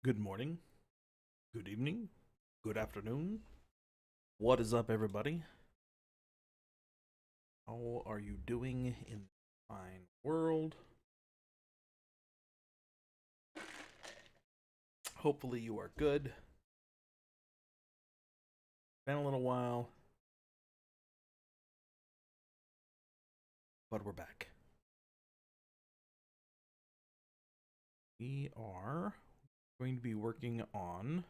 Good morning, good evening, good afternoon. What is up, everybody? How are you doing in the fine world? Hopefully, you are good. Been a little while, but we're back. We are going to be working on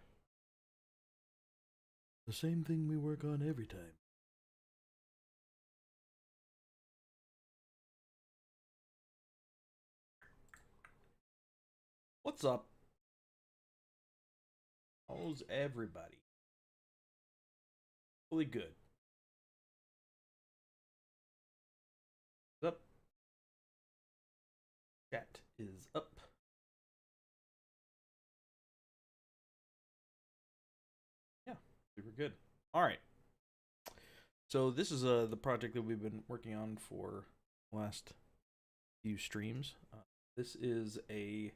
the same thing we work on every time. What's up? How's everybody? Really good. What's up? Chat is up. Yeah, super good. All right. So this is the project that we've been working on for the last few streams. This is a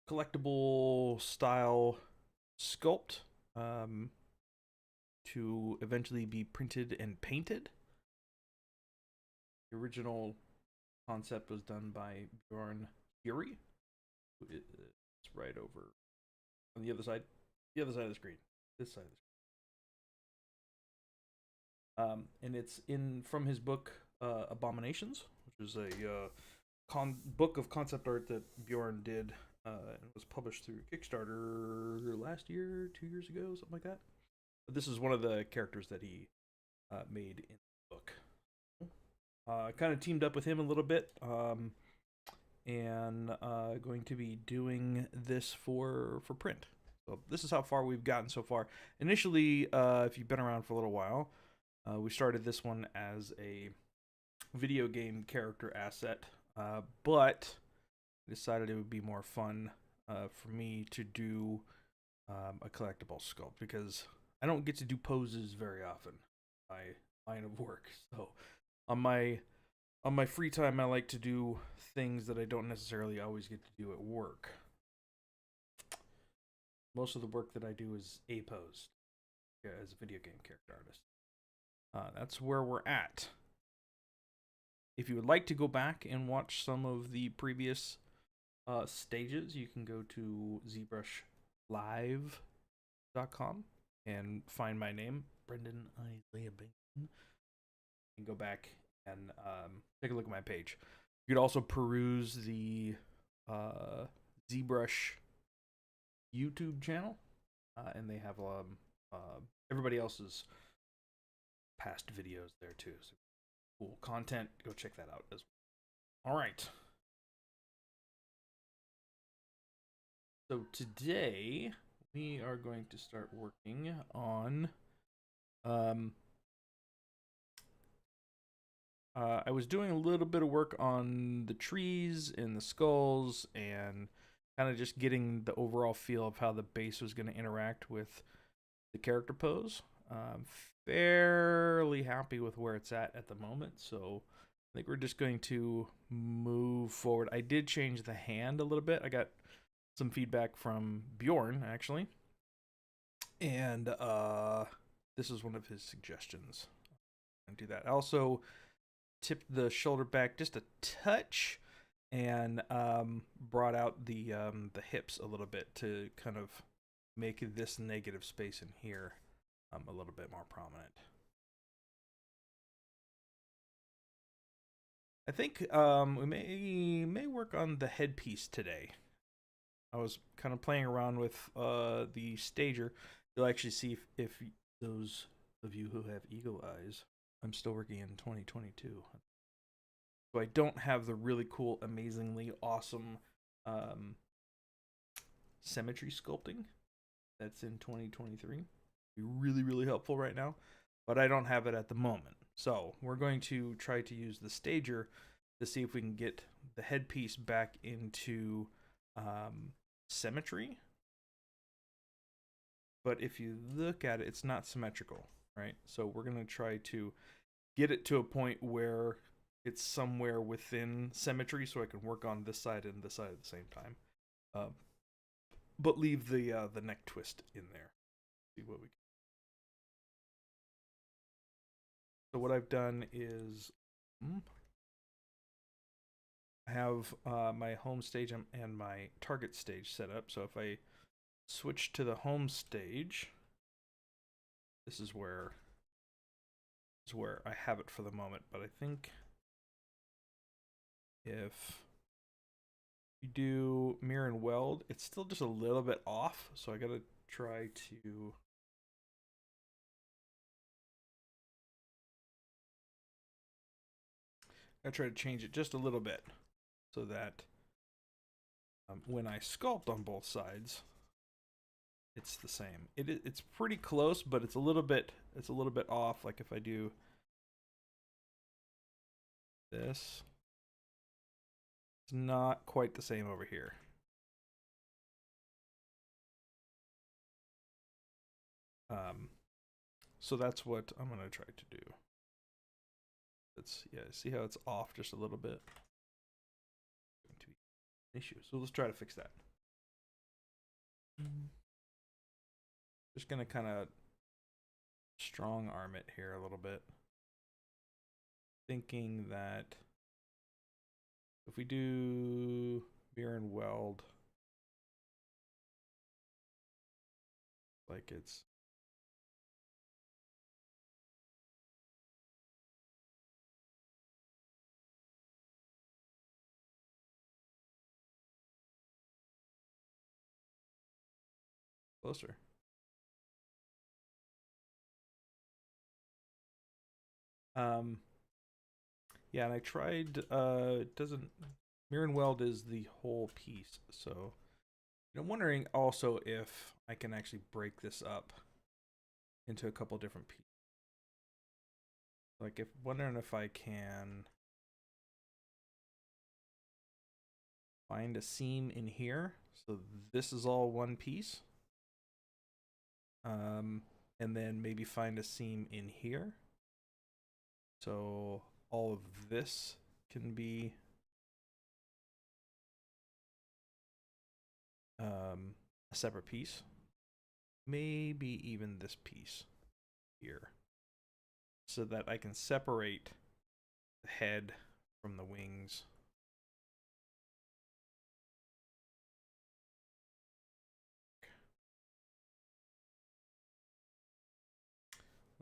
collectible style sculpt um, to eventually be printed and painted. The original concept was done by Bjorn Fury. It's right over on the other side of the screen, this side of the screen. And it's in from his book Abominations, which is a book of concept art that Bjorn did. And it was published through Kickstarter last year, 2 years ago, something like that. But this is one of the characters that he made in the book. Kind of teamed up with him a little bit, and going to be doing this for print. So this is how far we've gotten so far. Initially, if you've been around for a little while, we started this one as a video game character asset, but decided it would be more fun for me to do a collectible sculpt because I don't get to do poses very often. My line of work. So on my free time, I like to do things that I don't necessarily always get to do at work. Most of the work that I do is a pose as a video game character artist. That's where we're at. If you would like to go back and watch some of the previous stages, you can go to ZBrushLive.com and find my name, Brendon Isaiah Bengtson, and go back and take a look at my page. You could also peruse the ZBrush YouTube channel, and they have everybody else's past videos there too. So cool content. Go check that out as well. All right. So today we are going to start working on I was doing a little bit of work on the trees and the skulls and kind of just getting the overall feel of how the base was going to interact with the character pose. Fairly happy with where it's at the moment, so I think we're just going to move forward. I did change the hand a little bit. I got some feedback from Bjorn, actually, and this is one of his suggestions. And do that. I also tipped the shoulder back just a touch and brought out the hips a little bit to kind of make this negative space in here a little bit more prominent. I think we may work on the headpiece today. I was kind of playing around with the stager. You'll actually see if those of you who have eagle eyes, I'm still working in 2022. So I don't have the really cool, amazingly awesome symmetry sculpting that's in 2023. Be really, really helpful right now, but I don't have it at the moment. So we're going to try to use the stager to see if we can get the headpiece back into symmetry. But if you look at it, it's not symmetrical, right? So we're going to try to get it to a point where it's somewhere within symmetry so I can work on this side and this side at the same time. but leave the neck twist in there. See what we can. So what I've done is I have my home stage and my target stage set up. So if I switch to the home stage, this is where I have it for the moment. But I think if you do mirror and weld, it's still just a little bit off. So I gotta try to change it just a little bit so that when I sculpt on both sides, it's the same. It's pretty close, but it's a little bit off. Like if I do this, it's not quite the same over here. So that's what I'm gonna try to do. See how it's off just a little bit. Going to be an issue. So let's try to fix that. Just gonna kind of strong arm it here a little bit, thinking that if we do mirror and weld, like it's closer. Yeah, and I tried, it doesn't, mirror and weld is the whole piece, so I'm wondering also if I can actually break this up into a couple different pieces. Like, wondering if I can find a seam in here, so this is all one piece. And then maybe find a seam in here. So all of this can be a separate piece. Maybe even this piece here. So that I can separate the head from the wings.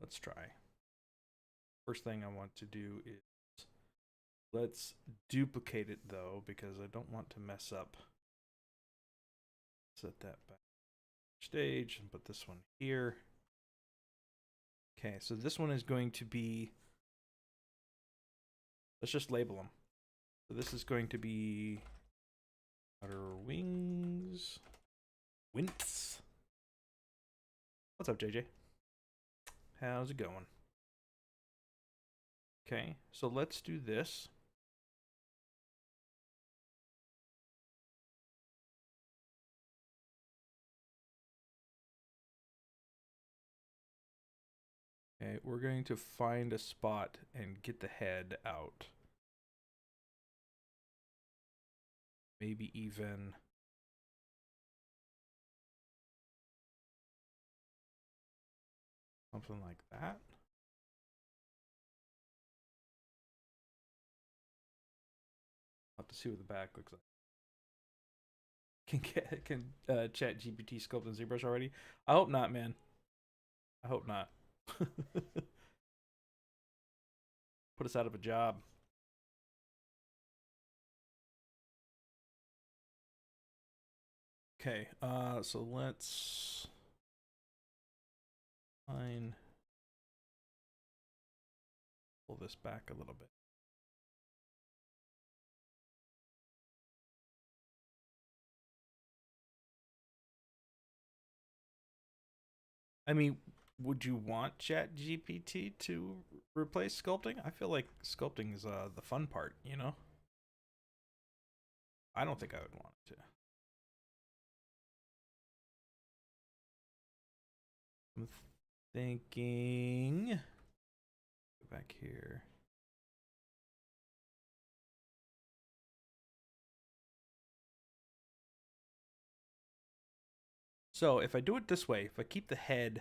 Let's try. First thing I want to do is let's duplicate it though, because I don't want to mess up. Set that back stage and put this one here. Okay, so this one is going to be, let's just label them. So this is going to be outer wings. Wints. What's up, JJ? How's it going? Okay, so let's do this. Okay, we're going to find a spot and get the head out. Maybe even something like that. I'll have to see what the back looks like. Can Chat GPT sculpt in ZBrush already? I hope not, man. I hope not. Put us out of a job. Okay, so let's pull this back a little bit. I mean, would you want ChatGPT to replace sculpting? I feel like sculpting is the fun part, you know? I don't think I would want it to. I'm thinking, go back here. So if I do it this way, if I keep the head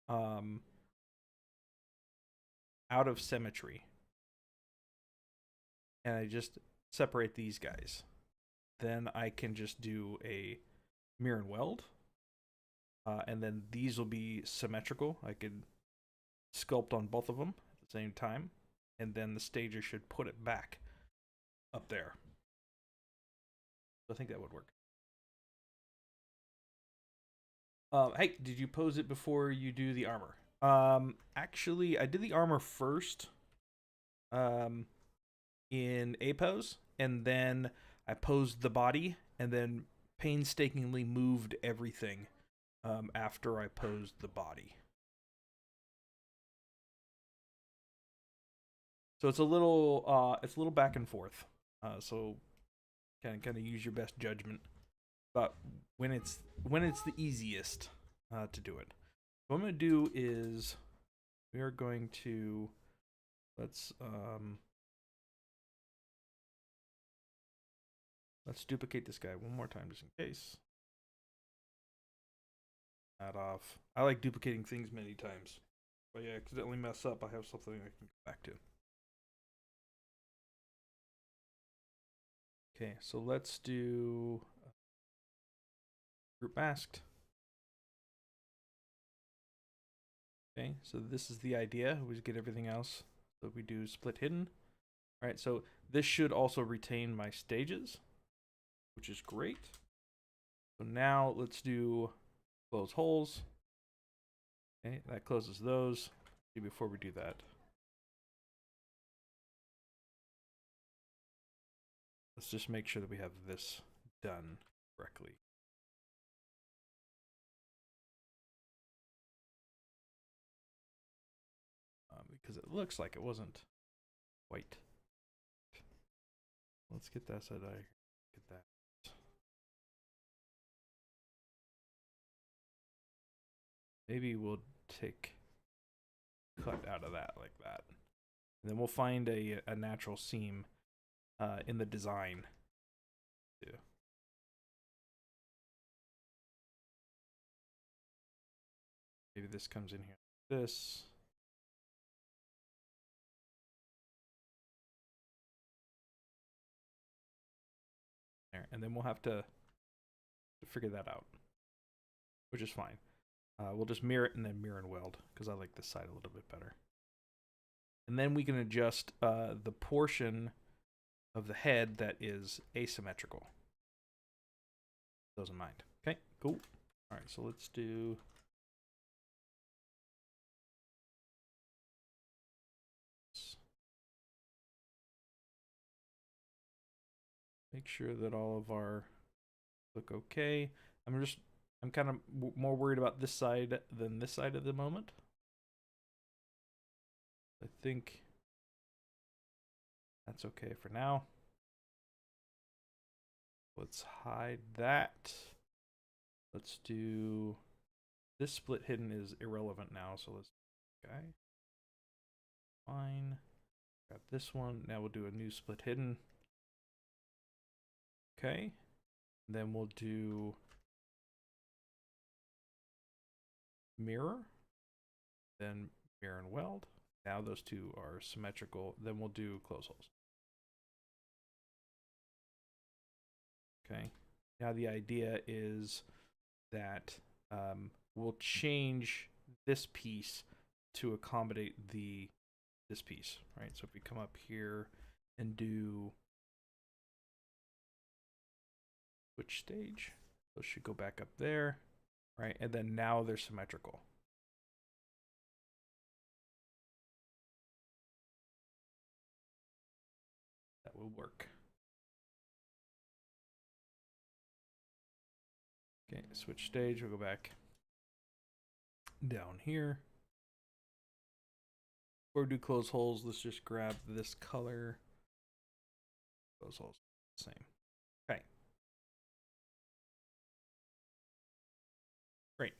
out of symmetry, and I just separate these guys, then I can just do a mirror and weld, and then these will be symmetrical. I could sculpt on both of them at the same time, and then the stager should put it back up there. So I think that would work. Hey, did you pose it before you do the armor? Actually, I did the armor first in a pose, and then I posed the body, and then painstakingly moved everything after I posed the body. So it's a little back and forth. So kind of use your best judgment. But when it's the easiest to do it. What I'm going to do is we are going to let's duplicate this guy one more time just in case. That off. I like duplicating things many times. But yeah, accidentally mess up, I have something I can go back to. Okay, so let's do group masked. Okay, so this is the idea. We just get everything else. So we do split hidden. All right, so this should also retain my stages, which is great. So now let's do close holes. Okay, that closes those. Before we do that, let's just make sure that we have this done correctly. Because it looks like it wasn't quite. Let's get that so that I get that. Maybe we'll take cut out of that like that. And then we'll find a natural seam in the design. Too. Maybe this comes in here like this. There. And then we'll have to figure that out, which is fine. We'll just mirror it and then mirror and weld because I like this side a little bit better. And then we can adjust the portion of the head that is asymmetrical. Doesn't mind. Okay, cool. All right, so let's do. Make sure that all of our look okay. I'm kind of more worried about this side than this side at the moment. I think that's okay for now. Let's hide that. Let's do this split hidden is irrelevant now, so let's okay. Fine. Grab this one. Now we'll do a new split hidden. Okay. And then we'll do mirror, then mirror and weld. Now those two are symmetrical. Then we'll do close holes. Okay. Now the idea is that we'll change this piece to accommodate this piece, right? So if we come up here and do switch stage, those should go back up there, right? And then now they're symmetrical. That will work. Okay, switch stage, we'll go back down here. Before we do close holes, let's just grab this color. Close holes, same. Okay. Great.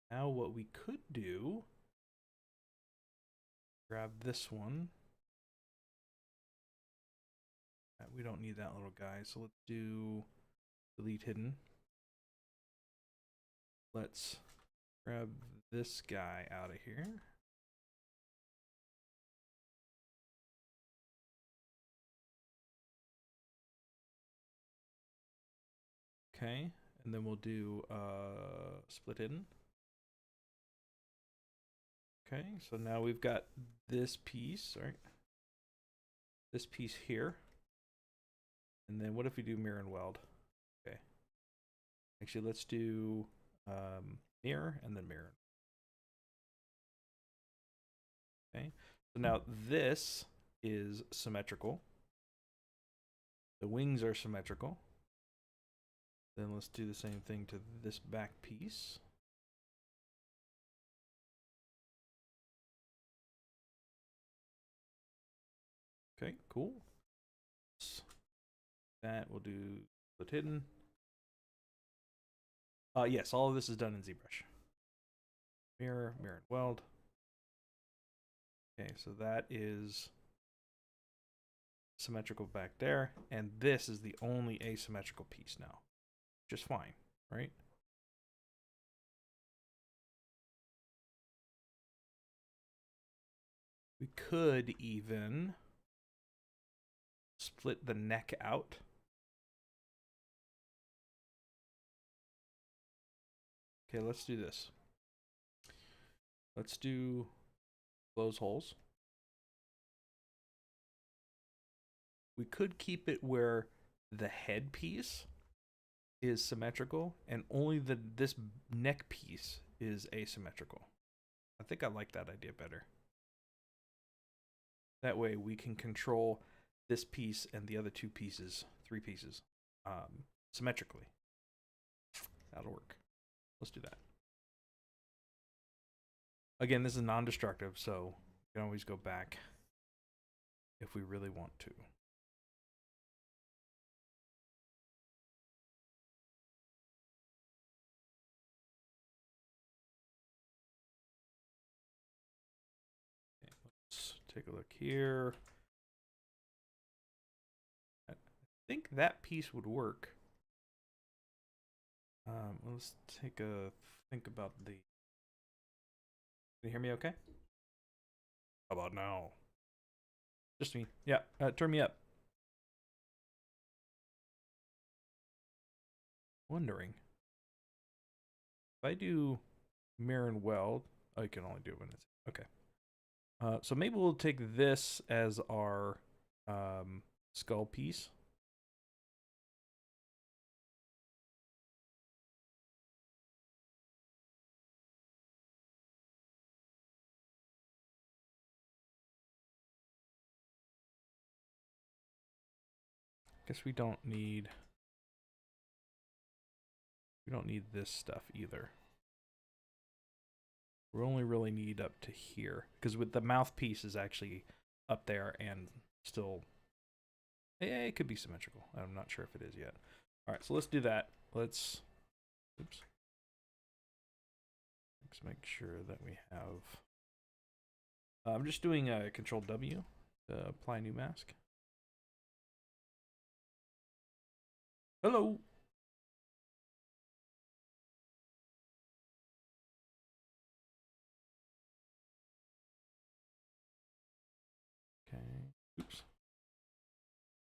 Now what we could do, grab this one. We don't need that little guy, so let's do delete hidden. Let's grab this guy out of here. Okay, and then we'll do split hidden. Okay, so now we've got this piece, right? This piece here. And then what if we do mirror and weld? Okay. Actually, let's do mirror and then mirror. Okay, so now this is symmetrical. The wings are symmetrical. Then let's do the same thing to this back piece. Okay, cool. That we'll do split hidden. Yes, all of this is done in ZBrush. Mirror, mirror and weld. Okay, so that is symmetrical back there, and this is the only asymmetrical piece now. Just fine, right? We could even split the neck out. Okay, let's do this. Let's do close holes. We could keep it where the head piece is symmetrical and only this neck piece is asymmetrical. I think I like that idea better. That way we can control this piece and the other two pieces, three pieces, symmetrically. That'll work. Let's do that. Again, this is non-destructive, so we can always go back if we really want to. Okay, let's take a look here. I think that piece would work. Let's take a think about the... Can you hear me okay? How about now? Just me. Yeah, turn me up. Wondering. If I do mirror and weld... Oh, you can only do it when it's... Okay. So maybe we'll take this as our skull piece. Guess we don't need this stuff either. We only really need up to here because with the mouthpiece is actually up there and still it could be symmetrical. I'm not sure if it is yet. All right, so let's do that. Let's make sure that we have I'm just doing a Control W to apply new mask. Hello. Okay. Oops.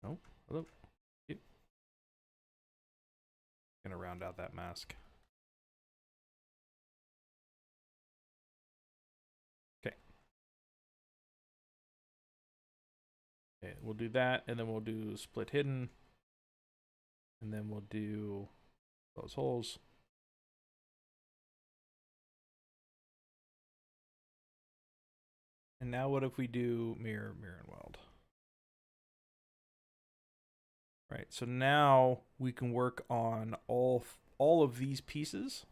Oh, hello. Yep. Gonna round out that mask. Okay. Okay, we'll do that, and then we'll do split hidden, and then we'll do those holes. And now what if we do mirror, mirror, and weld? Right, so now we can work on all of these pieces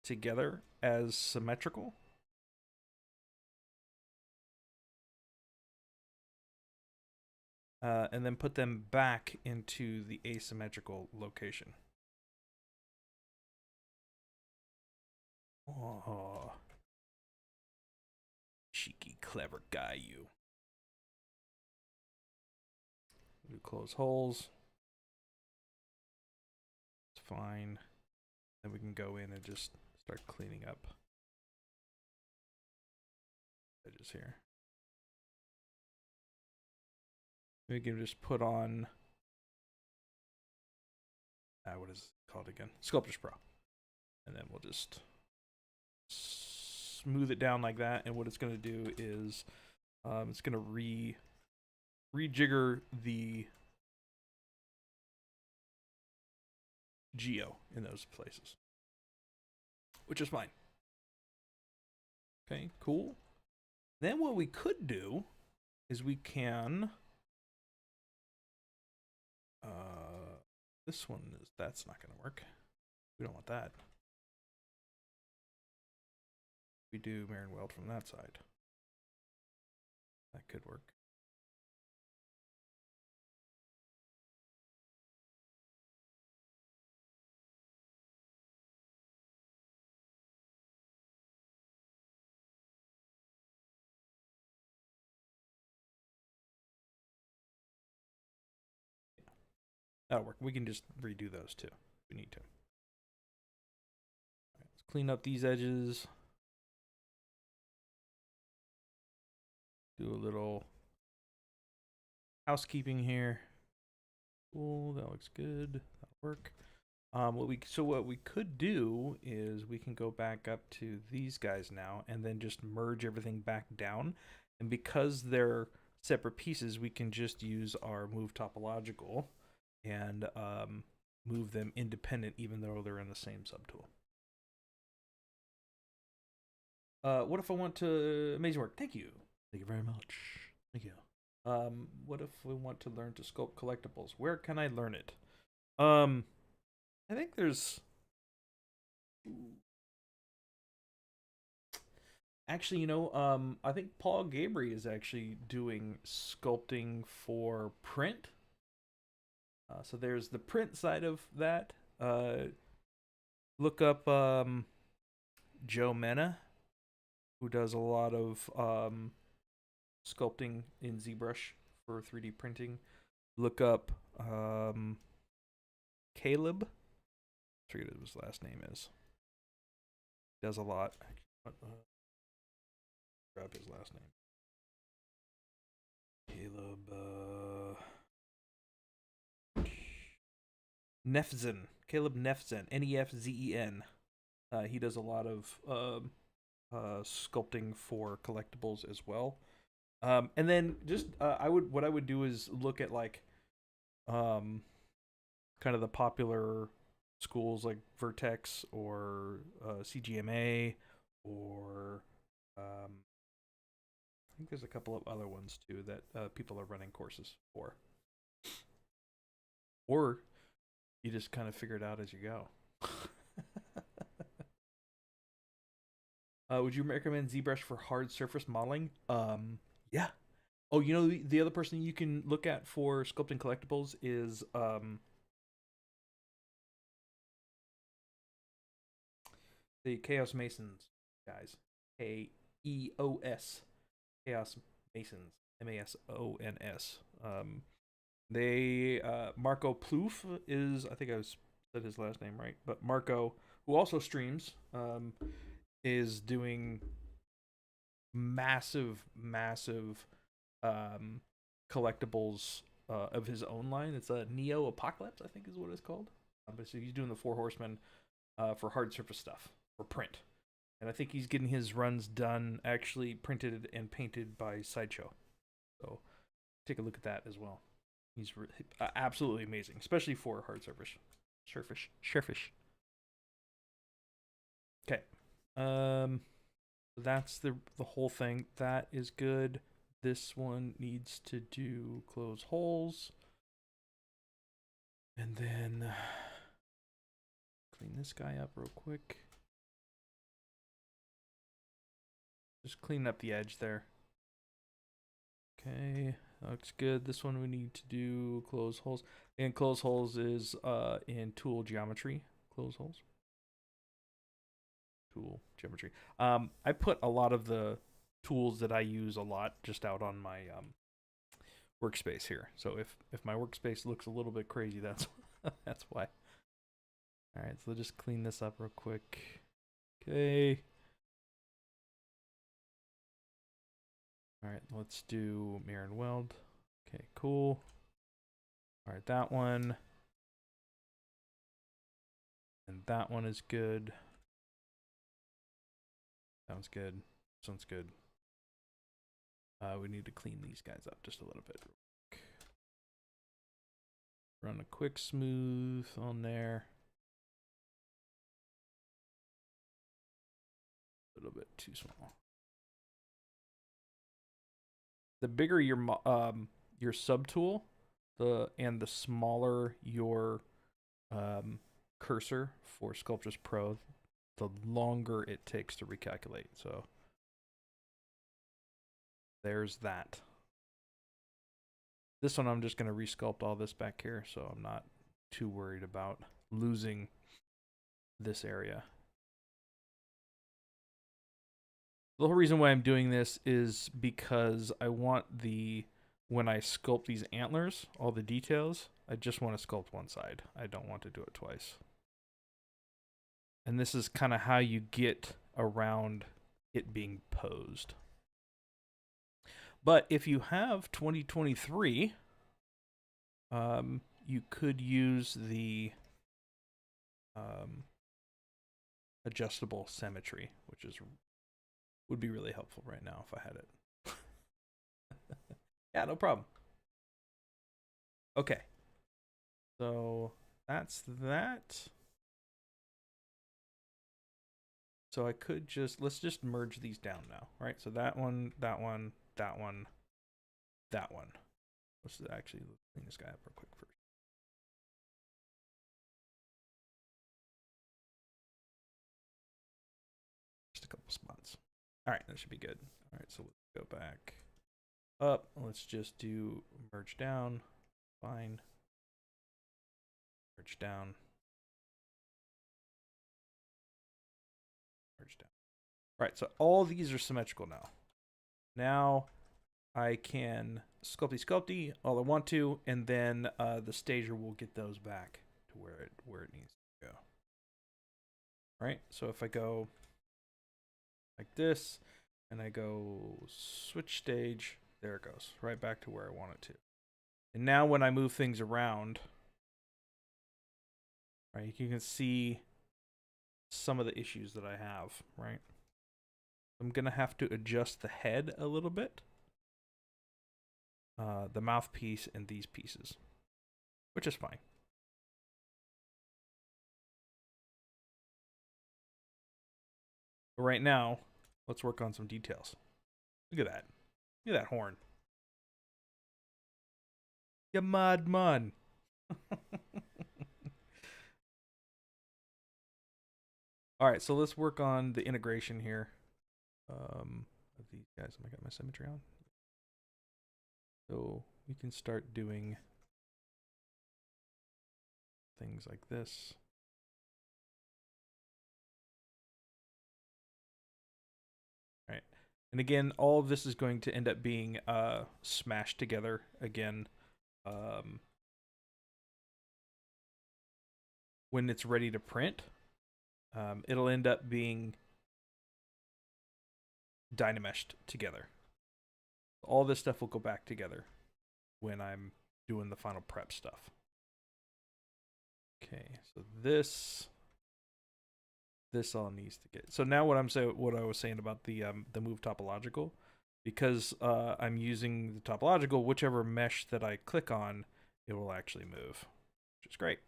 together as symmetrical. And then put them back into the asymmetrical location. Oh, cheeky, clever guy, you. We close holes. fine. Then we can go in and just start cleaning up edges here. We can just put on, what is it called again? Sculptors Pro. And then we'll just smooth it down like that. And what it's going to do is it's going to rejigger the geo in those places, which is fine. Okay, cool. Then what we could do is we can this one is, that's not going to work. We don't want that. We do mirror and weld from that side. That could work. That'll work. We can just redo those too if we need to. Right, let's clean up these edges. Do a little housekeeping here. Cool, that looks good. That'll work. What we could do is we can go back up to these guys now and then just merge everything back down. And because they're separate pieces, we can just use our move topological and move them independent even though they're in the same subtool. What if I want to, amazing work, thank you. Thank you very much. Thank you. What if we want to learn to sculpt collectibles? Where can I learn it? I think there's actually, I think Paul Gabry is actually doing sculpting for print. So there's the print side of that. Look up Joe Mena, who does a lot of sculpting in ZBrush for 3D printing. Look up Caleb. I forget what his last name is. He does a lot. Grab his last name. Nefzen. Caleb Nefzen. Nefzen. He does a lot of sculpting for collectibles as well. And then just what I would do is look at like kind of the popular schools like Vertex or CGMA or I think there's a couple of other ones too that people are running courses for. Or you just kind of figure it out as you go. Would you recommend ZBrush for hard surface modeling? Yeah. Oh, the other person you can look at for sculpting collectibles is the Chaos Masons guys. K-E-O-S. Chaos Masons. M-A-S-O-N-S. Marco Plouffe is, I think I said his last name right, but Marco, who also streams, is doing massive collectibles of his own line. It's a Neo Apocalypse, I think is what it's called. But so he's doing the Four Horsemen for hard surface stuff, for print. And I think he's getting his runs done, actually printed and painted by Sideshow. So take a look at that as well. He's absolutely amazing, especially for hard surface. Okay. That's the whole thing. That is good. This one needs to do close holes. And then clean this guy up real quick. Just clean up the edge there. Okay, looks good. This one we need to do close holes. And close holes is in tool geometry. Close holes. Tool geometry. I put a lot of the tools that I use a lot just out on my workspace here. So if my workspace looks a little bit crazy, that's that's why. All right, so let's just clean this up real quick. Okay. All right, let's do mirror and weld. Okay, cool. All right, that one. And that one is good. Sounds good. Sounds good. We need to clean these guys up just a little bit. Run a quick smooth on there. A little bit too small. The bigger your subtool, and the smaller your cursor for Sculptris Pro, the longer it takes to recalculate. So there's that. This one I'm just going to resculpt all this back here, so I'm not too worried about losing this area. The whole reason why I'm doing this is because I want when I sculpt these antlers, all the details, I just want to sculpt one side. I don't want to do it twice. And this is kind of how you get around it being posed. But if you have 2023, you could use the adjustable symmetry, which would be really helpful right now if I had it. Yeah, no problem. Okay. So that's that. So I could let's just merge these down now, right? So that one, that one, that one, that one. Let's actually clean this guy up real quick first. Just a couple spots. All right, that should be good. All right, so let's go back up. Let's just do merge down. Fine. Merge down. Merge down. All right, so all these are symmetrical now. Now I can sculpty all I want to, and then the stager will get those back to where it needs to go. All right, so if I go like this, and I go switch stage, there it goes, right back to where I want it to. And now when I move things around, right, you can see some of the issues that I have, right? I'm gonna have to adjust the head a little bit, the mouthpiece, and these pieces, which is fine. But right now, let's work on some details. Look at that. Look at that horn. You mad man. All right, so let's work on the integration here of these guys. I got my symmetry on. So we can start doing things like this. All right. And again, all of this is going to end up being smashed together again when it's ready to print. It'll end up being dynameshed together. All this stuff will go back together when I'm doing the final prep stuff. Okay, so this all needs to get. So now what I was saying about the move topological, because I'm using the topological, whichever mesh that I click on, it will actually move, which is great.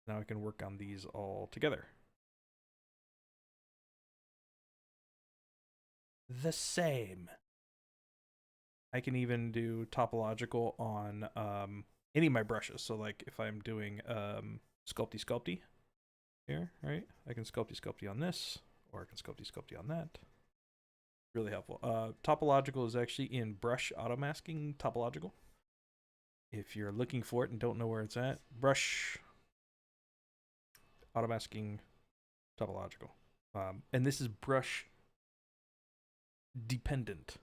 Now I can work on these all together. The same. I can even do topological on any of my brushes. So like if I'm doing sculpty here, right? I can sculpty on this, or I can sculpty on that. Really helpful. Topological is actually in brush auto masking topological. If you're looking for it and don't know where it's at, brush auto masking topological. And this is brush dependent.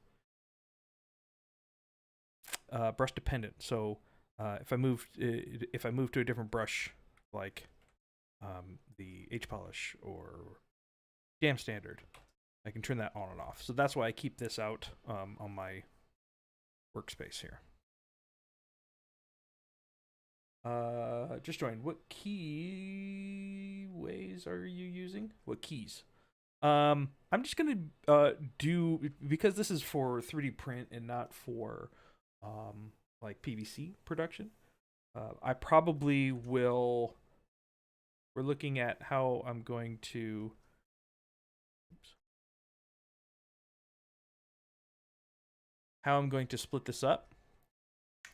Brush dependent. So if I move to a different brush, like the H-polish or jam standard. I can turn that on and off. So that's why I keep this out on my workspace here. Just joined. What keyways are you using? What keys? I'm just gonna do, because this is for 3D print and not for like PVC production. I probably will. We're looking at how I'm going to. Oops, how I'm going to split this up.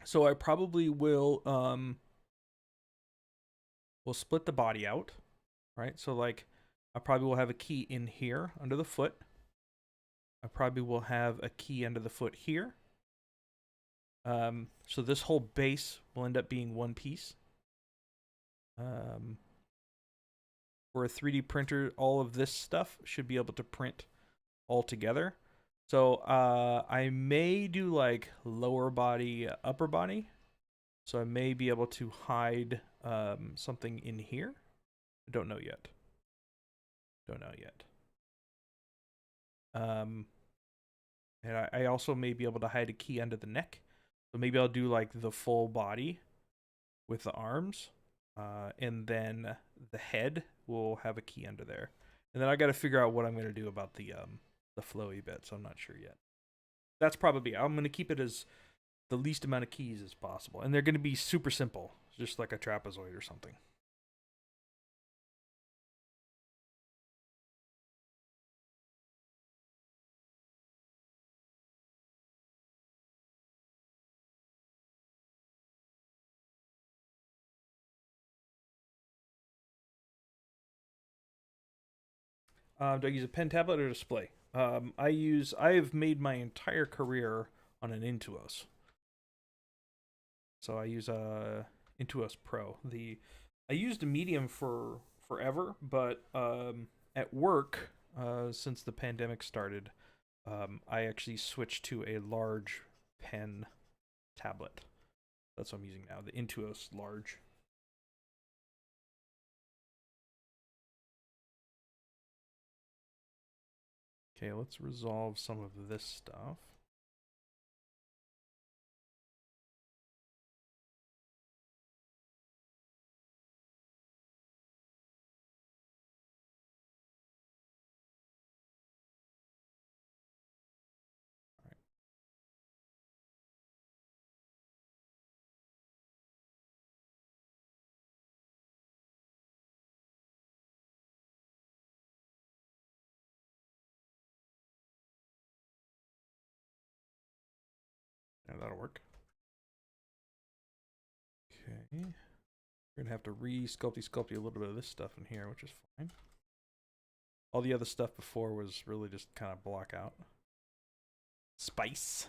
So I probably will we'll split the body out, right? So like I probably will have a key in here under the foot. I probably will have a key under the foot here. So this whole base will end up being one piece. For a 3D printer, all of this stuff should be able to print all together. So I may do like lower body, upper body. So I may be able to hide something in here. I don't know yet. And I also may be able to hide a key under the neck. So maybe I'll do like the full body with the arms. And then the head will have a key under there. And then I got to figure out what I'm going to do about the flowy bit. So I'm not sure yet. That's probably, I'm going to keep it as the least amount of keys as possible. And they're going to be super simple, just like a trapezoid or something. Do I use a pen tablet or display? I have made my entire career on an Intuos. So I use a Intuos Pro. I used a medium for forever, but at work, since the pandemic started, I actually switched to a large pen tablet. That's what I'm using now, the Intuos Large. Okay, let's resolve some of this stuff. Yeah, that'll work. Okay. We're gonna have to sculpty a little bit of this stuff in here, which is fine. All the other stuff before was really just kind of block out. Spice.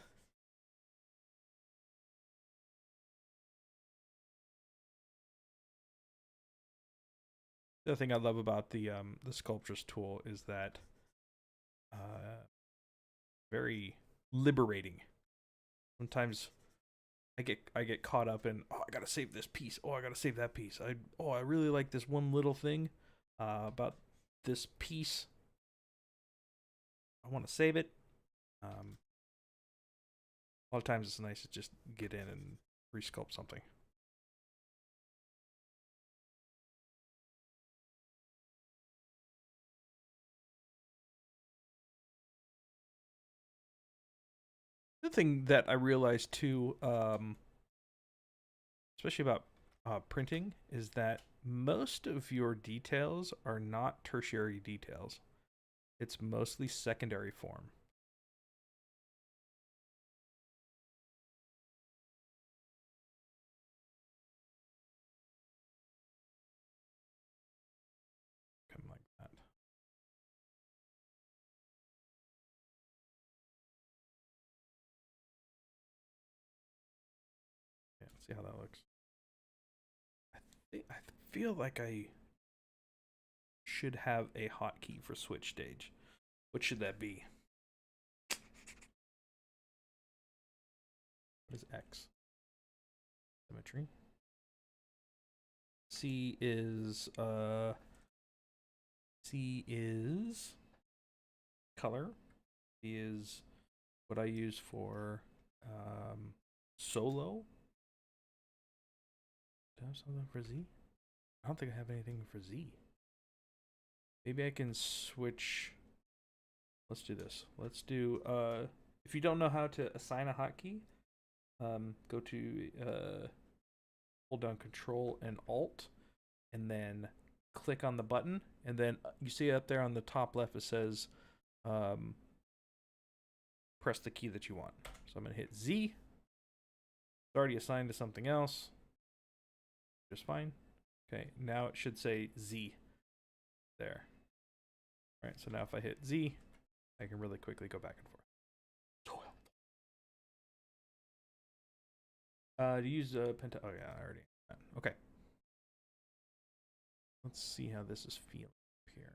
The other thing I love about the Sculptress tool is that very liberating. Sometimes I get caught up in, oh, I gotta save this piece. Oh, I gotta save that piece. I really like this one little thing about this piece. I want to save it. A lot of times it's nice to just get in and resculpt something. The thing that I realized too, especially about printing, is that most of your details are not tertiary details. It's mostly secondary form. Come like that. Yeah, let's see how that looks. I feel like I should have a hotkey for switch stage. What should that be? What is X? Symmetry. C is color. C is what I use for solo. Do I have something for Z? I don't think I have anything for Z. Maybe I can switch. Let's do this. Let's do, if you don't know how to assign a hotkey, go to, hold down Control and Alt, and then click on the button, and then you see up there on the top left it says, press the key that you want. So I'm going to hit Z. It's already assigned to something else. Just fine. Okay, now it should say Z there. All right, so now if I hit Z, I can really quickly go back and forth. To use a penta. Oh yeah, I already. Okay. Let's see how this is feeling here.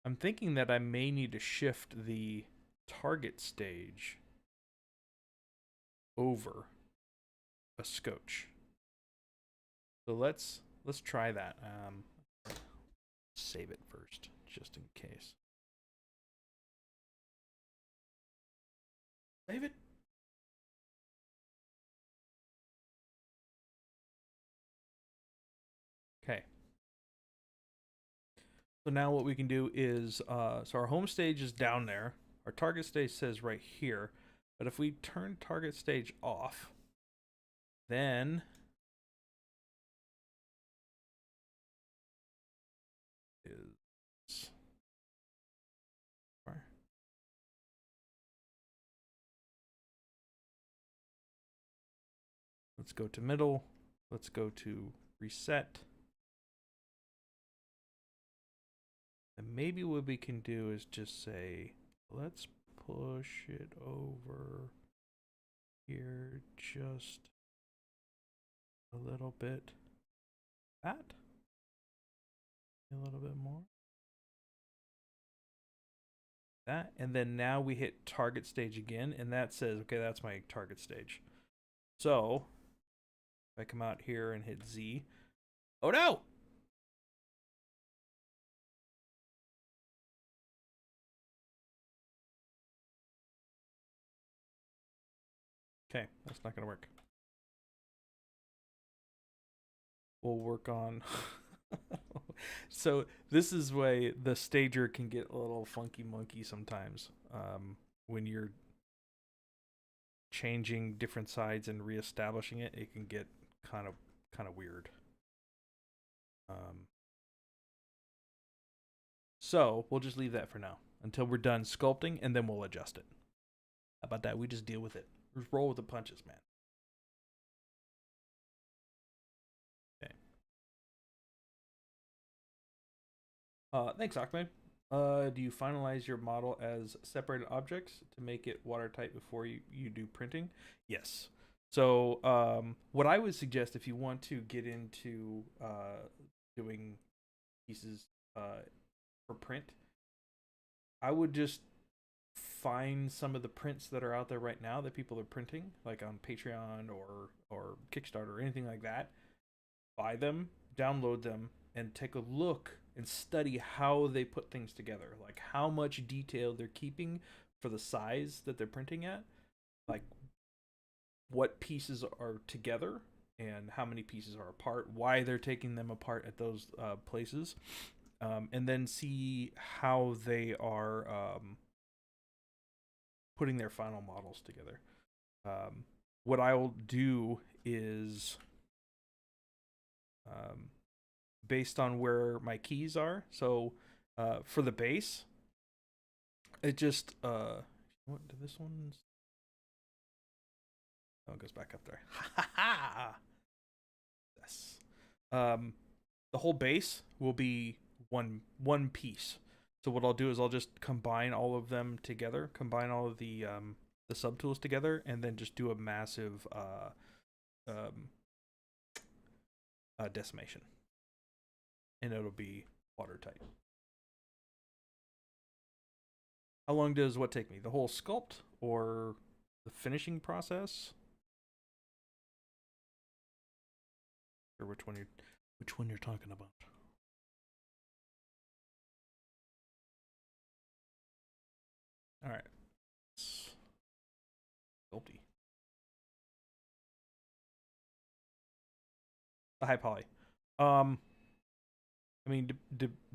I'm thinking that I may need to shift the target stage over a scotch. So let's try that. Save it first, just in case. Save it. Okay. So now what we can do is, so our home stage is down there. Our target stage says right here. But if we turn target stage off, then is let's go to middle. Let's go to reset. And maybe what we can do is just say, let's push it over here just a little bit. That? A little bit more. That. And then now we hit target stage again, and that says, okay, that's my target stage. So if I come out here and hit Z. Oh no! Okay, that's not gonna work. We'll work on. So this is why the stager can get a little funky monkey sometimes, when you're changing different sides and reestablishing it. It can get kind of weird. So we'll just leave that for now until we're done sculpting, and then we'll adjust it. How about that? We just deal with it. Just roll with the punches, man. Thanks, Ahmed. Do you finalize your model as separated objects to make it watertight before you do printing? Yes. So what I would suggest, if you want to get into doing pieces for print, I would just find some of the prints that are out there right now that people are printing, like on Patreon or Kickstarter or anything like that. Buy them, download them, and take a look and study how they put things together, like how much detail they're keeping for the size that they're printing at, like what pieces are together and how many pieces are apart, why they're taking them apart at those places, and then see how they are putting their final models together. What I'll do is, based on where my keys are. So for the base, it just what did this one's? Oh, it goes back up there. Ha ha! Yes. The whole base will be one piece. So what I'll do is I'll just combine all of them together, combine all of the subtools together, and then just do a massive decimation. And it'll be watertight. How long does what take me? The whole sculpt or the finishing process? sure which one you're talking about. All right. Sculpty. The high poly. I mean,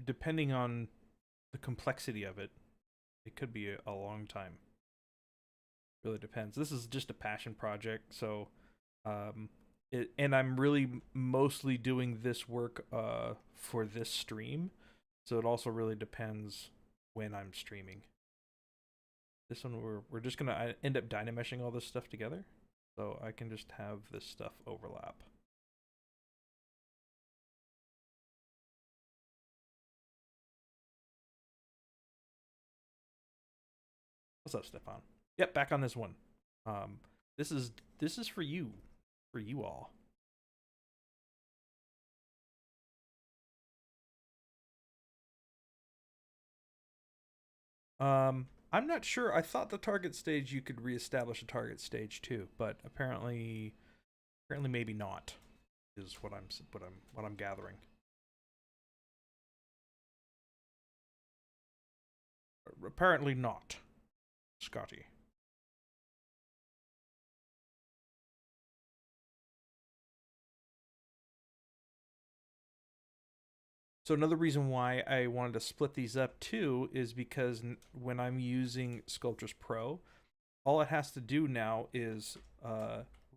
depending on the complexity of it, it could be a long time. Really depends. This is just a passion project, so and I'm really mostly doing this work for this stream, so it also really depends when I'm streaming. This one we're just gonna end up dynameshing all this stuff together, so I can just have this stuff overlap. What's up, Stefan? Yep, back on this one. This is for you all. I'm not sure. I thought the target stage you could reestablish a target stage too, but apparently maybe not. Is what I'm gathering. Apparently not, Scotty. So another reason why I wanted to split these up too is because when I'm using Sculptris Pro, all it has to do now is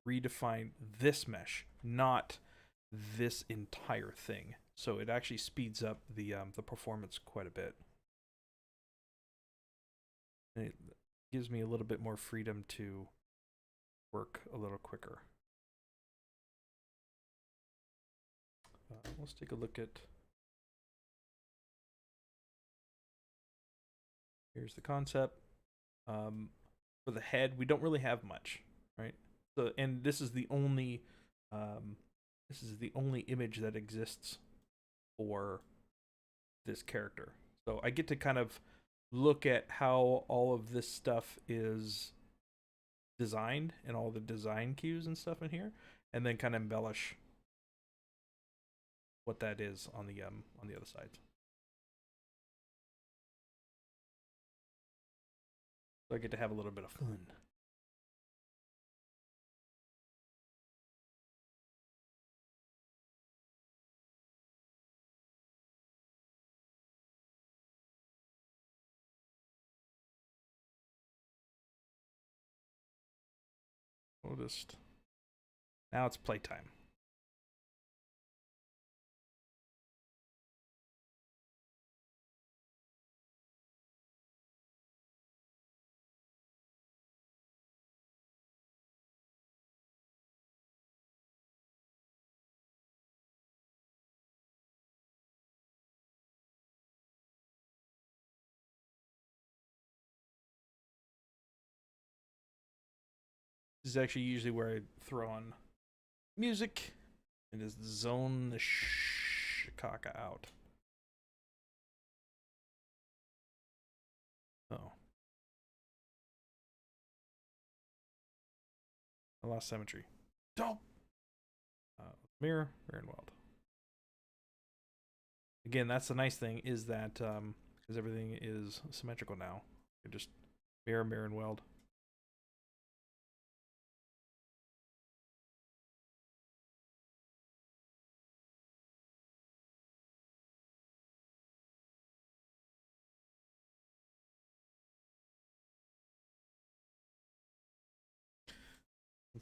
redefine this mesh, not this entire thing. So it actually speeds up the performance quite a bit. And it gives me a little bit more freedom to work a little quicker. Let's take a look at. Here's the concept. For the head, we don't really have much, right? So, and this is the only image that exists for this character. So I get to kind of look at how all of this stuff is designed and all the design cues and stuff in here, and then kind of embellish what that is on the other side. So I get to have a little bit of fun. We'll just, now it's playtime. This is actually usually where I throw on music and just zone the shikaka out. Oh. I lost symmetry. Don't! Mirror and weld. Again, that's the nice thing is that because everything is symmetrical now, you just mirror, and weld.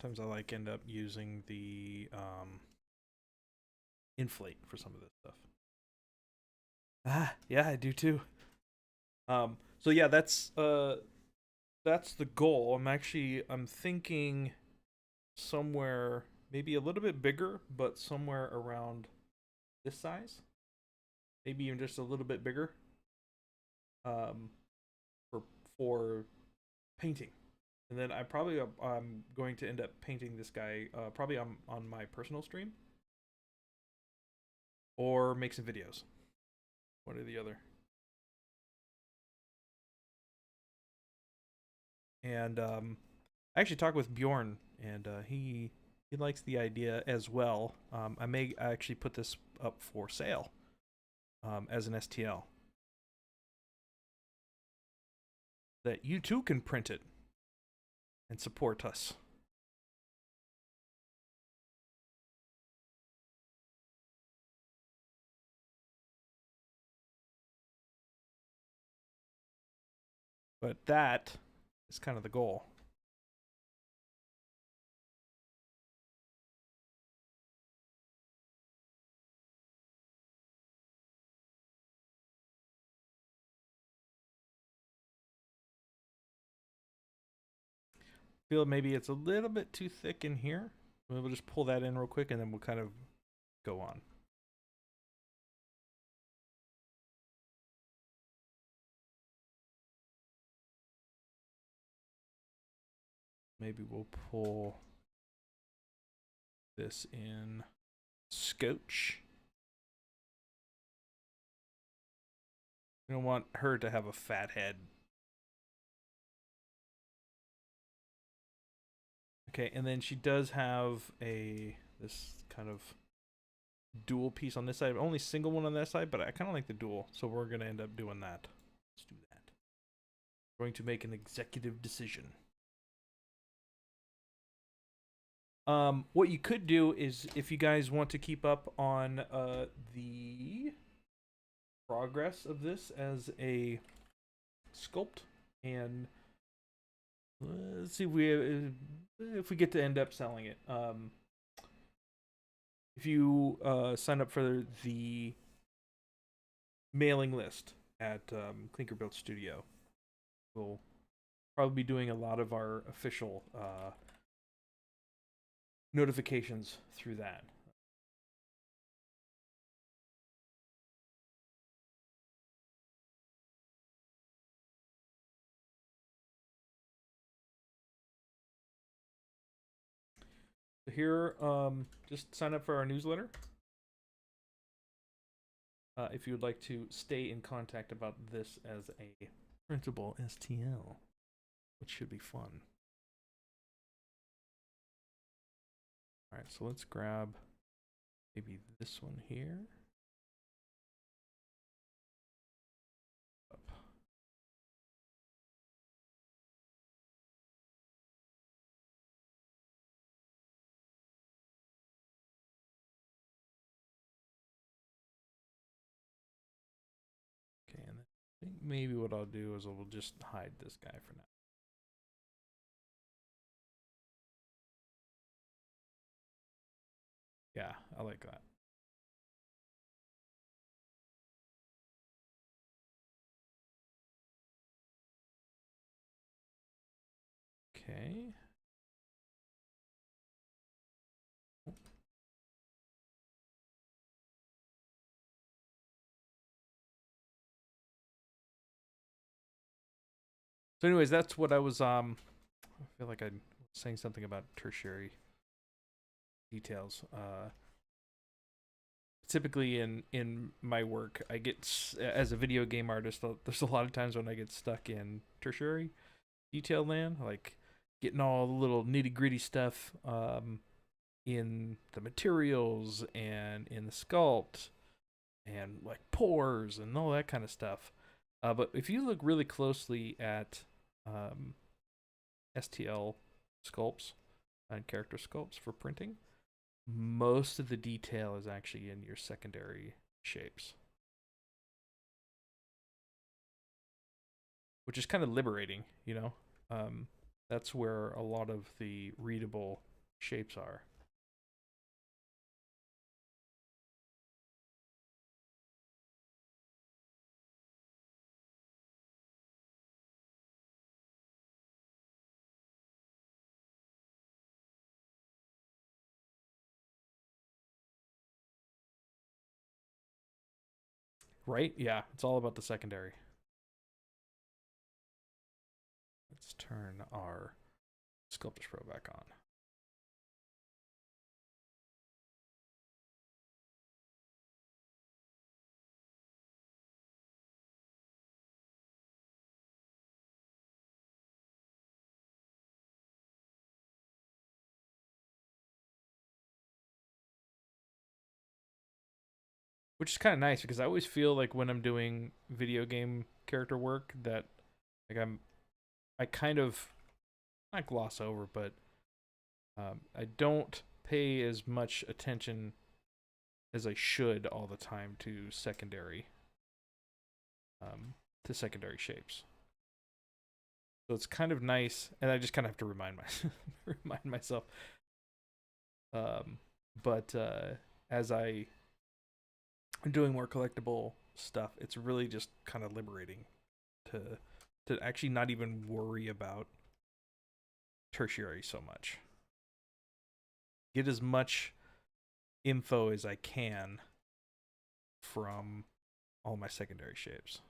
Sometimes I end up using the inflate for some of this stuff. Ah, yeah, I do too. So yeah, that's the goal. I'm thinking somewhere maybe a little bit bigger, but somewhere around this size. Maybe even just a little bit bigger. For painting. And then I'm going to end up painting this guy probably on my personal stream or make some videos. One or the other. And I actually talked with Bjorn, and he he likes the idea as well. I may actually put this up for sale as an STL, that you too can print it and support us. But that is kind of the goal. Feel maybe it's a little bit too thick in here. We'll just pull that in real quick and then we'll kind of go on. Maybe we'll pull this in scotch. We don't want her to have a fat head. Okay, and then she does have this kind of dual piece on this side. Only single one on that side, but I kind of like the dual, so we're going to end up doing that. Let's do that. We're going to make an executive decision. What you could do is, if you guys want to keep up on the progress of this as a sculpt, and let's see if we get to end up selling it. If you sign up for the mailing list at Clinker Built Studio, we'll probably be doing a lot of our official notifications through that. So here, just sign up for our newsletter. If you would like to stay in contact about this as a printable STL, which should be fun. All right, so let's grab maybe this one here. Up. Okay, and I think maybe what I'll do is we'll just hide this guy for now. Yeah, I like that. Okay. So anyways, that's what I was I feel like I'm saying something about tertiary details. Typically in my work, I get, as a video game artist, there's a lot of times when I get stuck in tertiary detail land, like getting all the little nitty-gritty stuff in the materials and in the sculpt and like pores and all that kind of stuff. But if you look really closely at STL sculpts and character sculpts for printing, most of the detail is actually in your secondary shapes, which is kind of liberating, you know. That's where a lot of the readable shapes are. Right? Yeah, it's all about the secondary. Let's turn our Sculptors Pro back on. which is kind of nice because I always feel like when I'm doing video game character work that like I kind of not gloss over, but I don't pay as much attention as I should all the time to secondary shapes. So it's kind of nice, and I just kind of have to remind myself. Um, but as I am doing more collectible stuff, it's really just kind of liberating to actually not even worry about tertiary so much. Get as much info as I can from all my secondary shapes.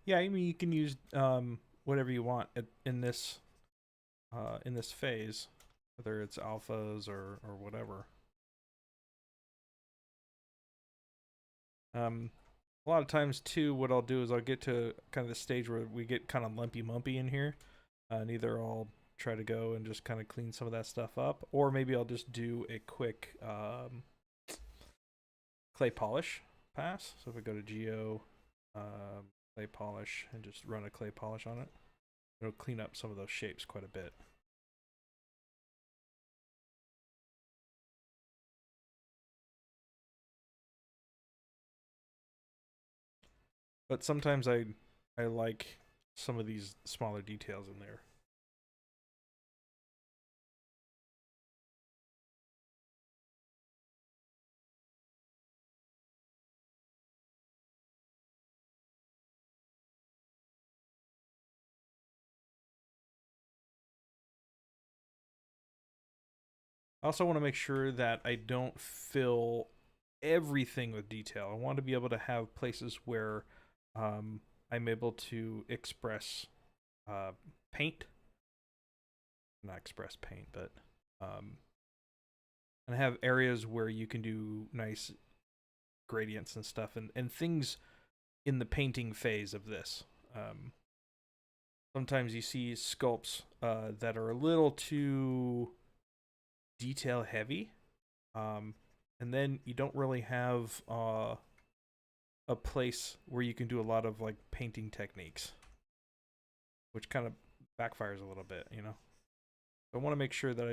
Yeah, I mean you can use whatever you want in this phase, whether it's alphas or whatever. A lot of times too, what I'll do is I'll get to kind of the stage where we get kind of lumpy in here, and either I'll try to go and just kind of clean some of that stuff up, or maybe I'll just do a quick clay polish pass. So if I go to Geo, clay polish, and just run a clay polish on it, it'll clean up some of those shapes quite a bit. But sometimes I like some of these smaller details in there. I also want to make sure that I don't fill everything with detail. I want to be able to have places where I'm able to express uh, paint, not express paint, but and have areas where you can do nice gradients and stuff, and things in the painting phase of this. Sometimes you see sculpts that are a little too detail heavy, and then you don't really have a place where you can do a lot of like painting techniques, which kind of backfires a little bit, you know. I want to make sure that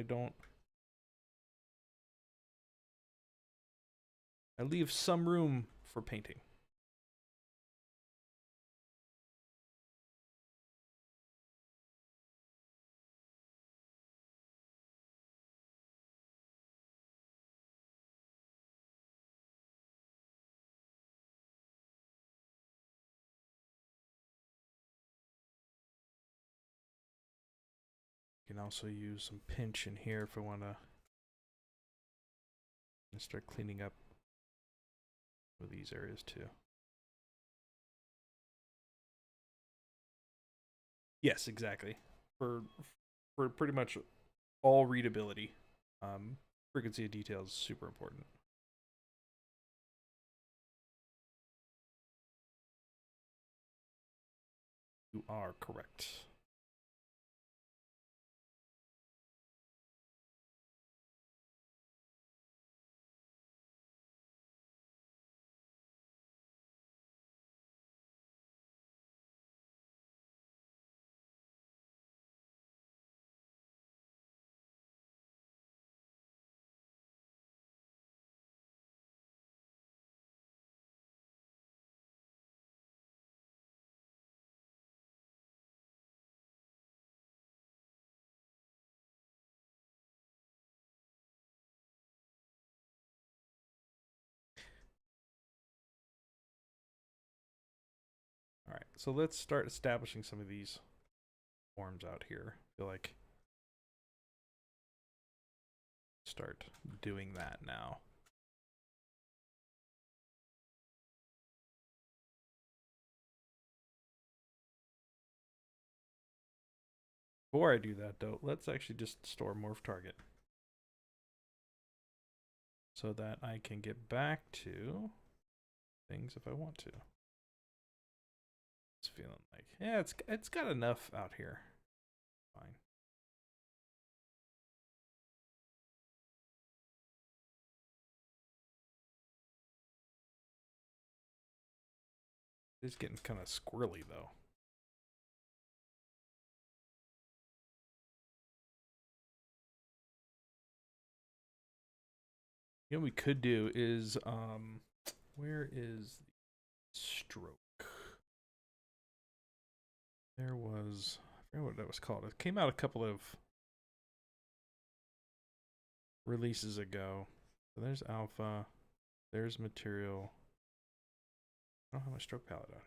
I leave some room for painting. You can also use some pinch in here if I want to start cleaning up with these areas too. Yes, exactly. For pretty much all readability, frequency of detail is super important. You are correct. All right, so let's start establishing some of these forms out here. I feel like start doing that now. Before I do that though, let's actually just store morph target so that I can get back to things if I want to. It's feeling like, yeah, it's got enough out here. Fine. It's getting kind of squirrely though. You know what we could do is where is the stroke? There was, I forget what that was called. It came out a couple of releases ago. So there's alpha, there's material. I don't have my stroke palette out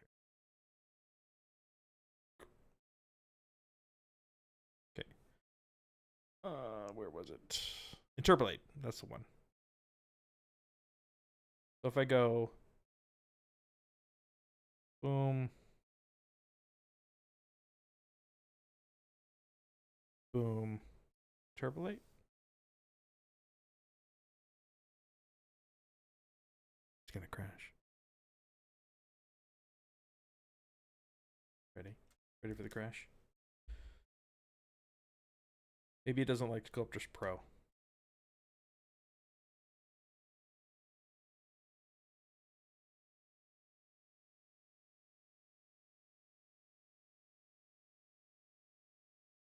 here. Okay. Where was it? Interpolate. That's the one. So if I go boom, boom, interpolate. It's gonna crash. Ready? Ready for the crash? Maybe it doesn't like Sculptris Pro.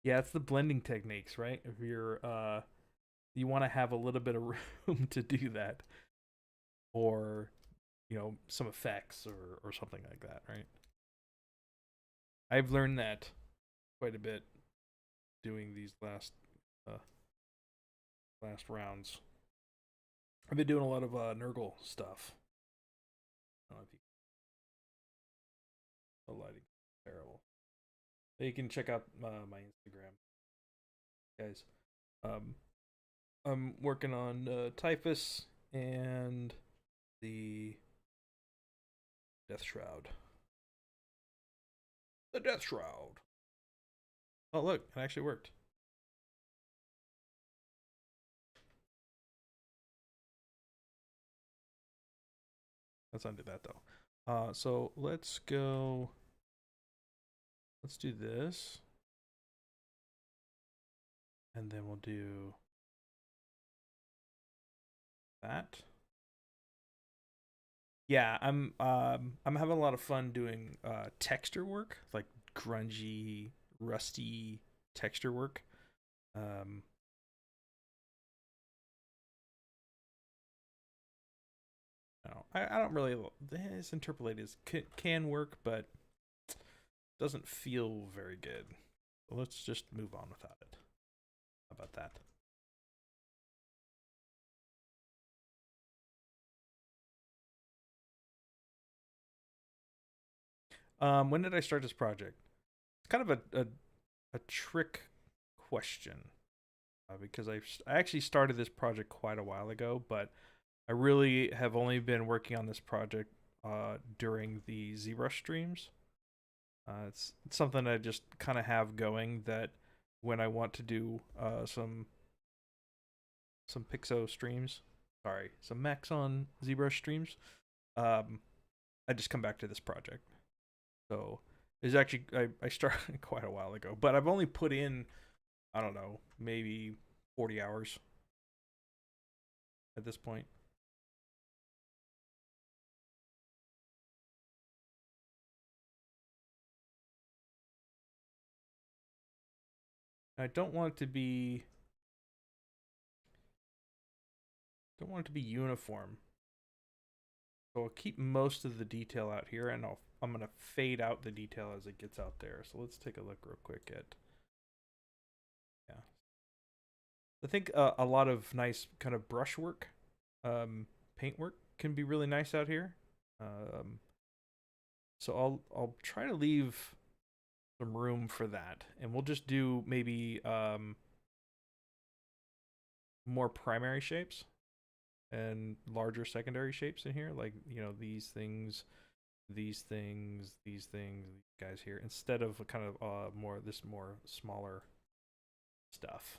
Yeah, it's the blending techniques, right? If you're you want to have a little bit of room to do that, or some effects or something like that, right? I've learned that quite a bit doing these last rounds. I've been doing a lot of Nurgle stuff. I don't know if you, the lighting is terrible. You can check out my Instagram, guys. I'm working on Typhus and the Death Shroud. The Death Shroud. Oh, look, it actually worked. Let's undo that though. So let's go. Let's do this. And then we'll do that. Yeah, I'm having a lot of fun doing texture work, like grungy, rusty texture work. I don't really. This interpolate can work, but doesn't feel very good. So let's just move on without it. How about that? When did I start this project? It's kind of a trick question because I actually started this project quite a while ago, but I really have only been working on this project during the ZBrush streams. It's something I just kind of have going that when I want to do some Pixo streams, some Maxon ZBrush streams, I just come back to this project. So it's actually I started quite a while ago, but I've only put in, I don't know, maybe 40 hours at this point. I don't want it to be uniform. So I'll keep most of the detail out here, and I'm gonna fade out the detail as it gets out there. So let's take a look real quick at, yeah. I think a lot of nice kind of brush work, paint work can be really nice out here. So I'll try to leave some room for that, and we'll just do maybe more primary shapes and larger secondary shapes in here, like these things, these guys here, instead of kind of more smaller stuff.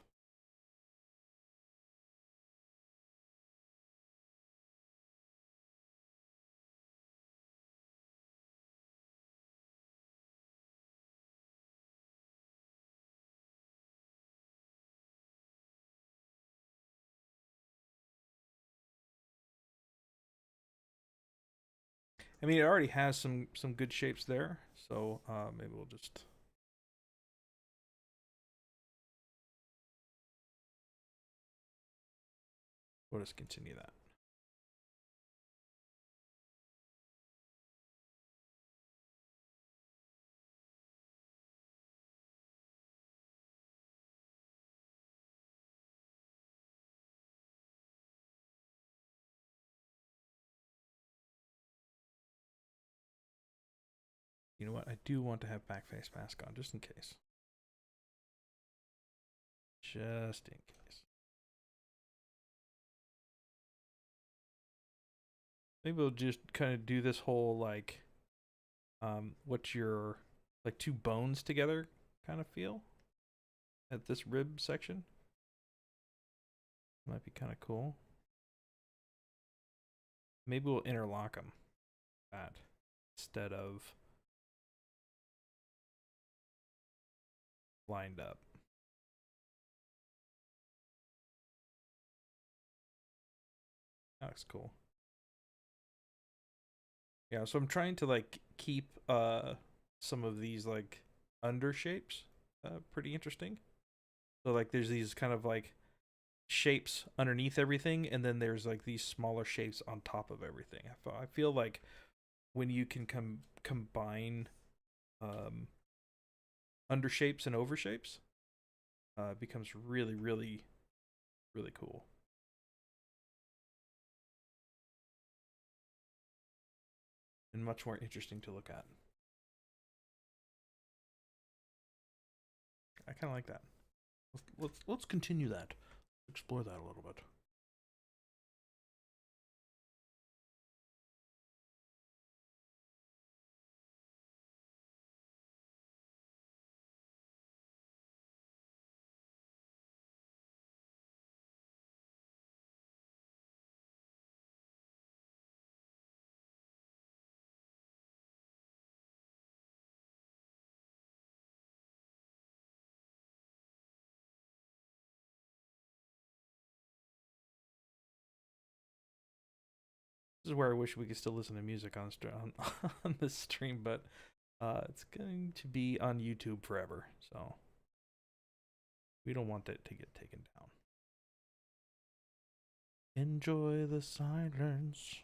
I mean, it already has some good shapes there, so maybe we'll just continue that. You know what? I do want to have back face mask on just in case. Just in case. Maybe we'll just kind of do this whole like, what's your like two bones together kind of feel at this rib section. Might be kind of cool. Maybe we'll interlock them. That instead of lined up. That looks cool. Yeah, so I'm trying to like keep some of these like under shapes pretty interesting. So like there's these kind of like shapes underneath everything, and then there's like these smaller shapes on top of everything. I feel like when you can combine under shapes and over shapes, it becomes really, really, really cool. And much more interesting to look at. I kind of like that. Let's continue that. Explore that a little bit. This is where I wish we could still listen to music on on this stream, but it's going to be on YouTube forever, so we don't want it to get taken down. Enjoy the silence.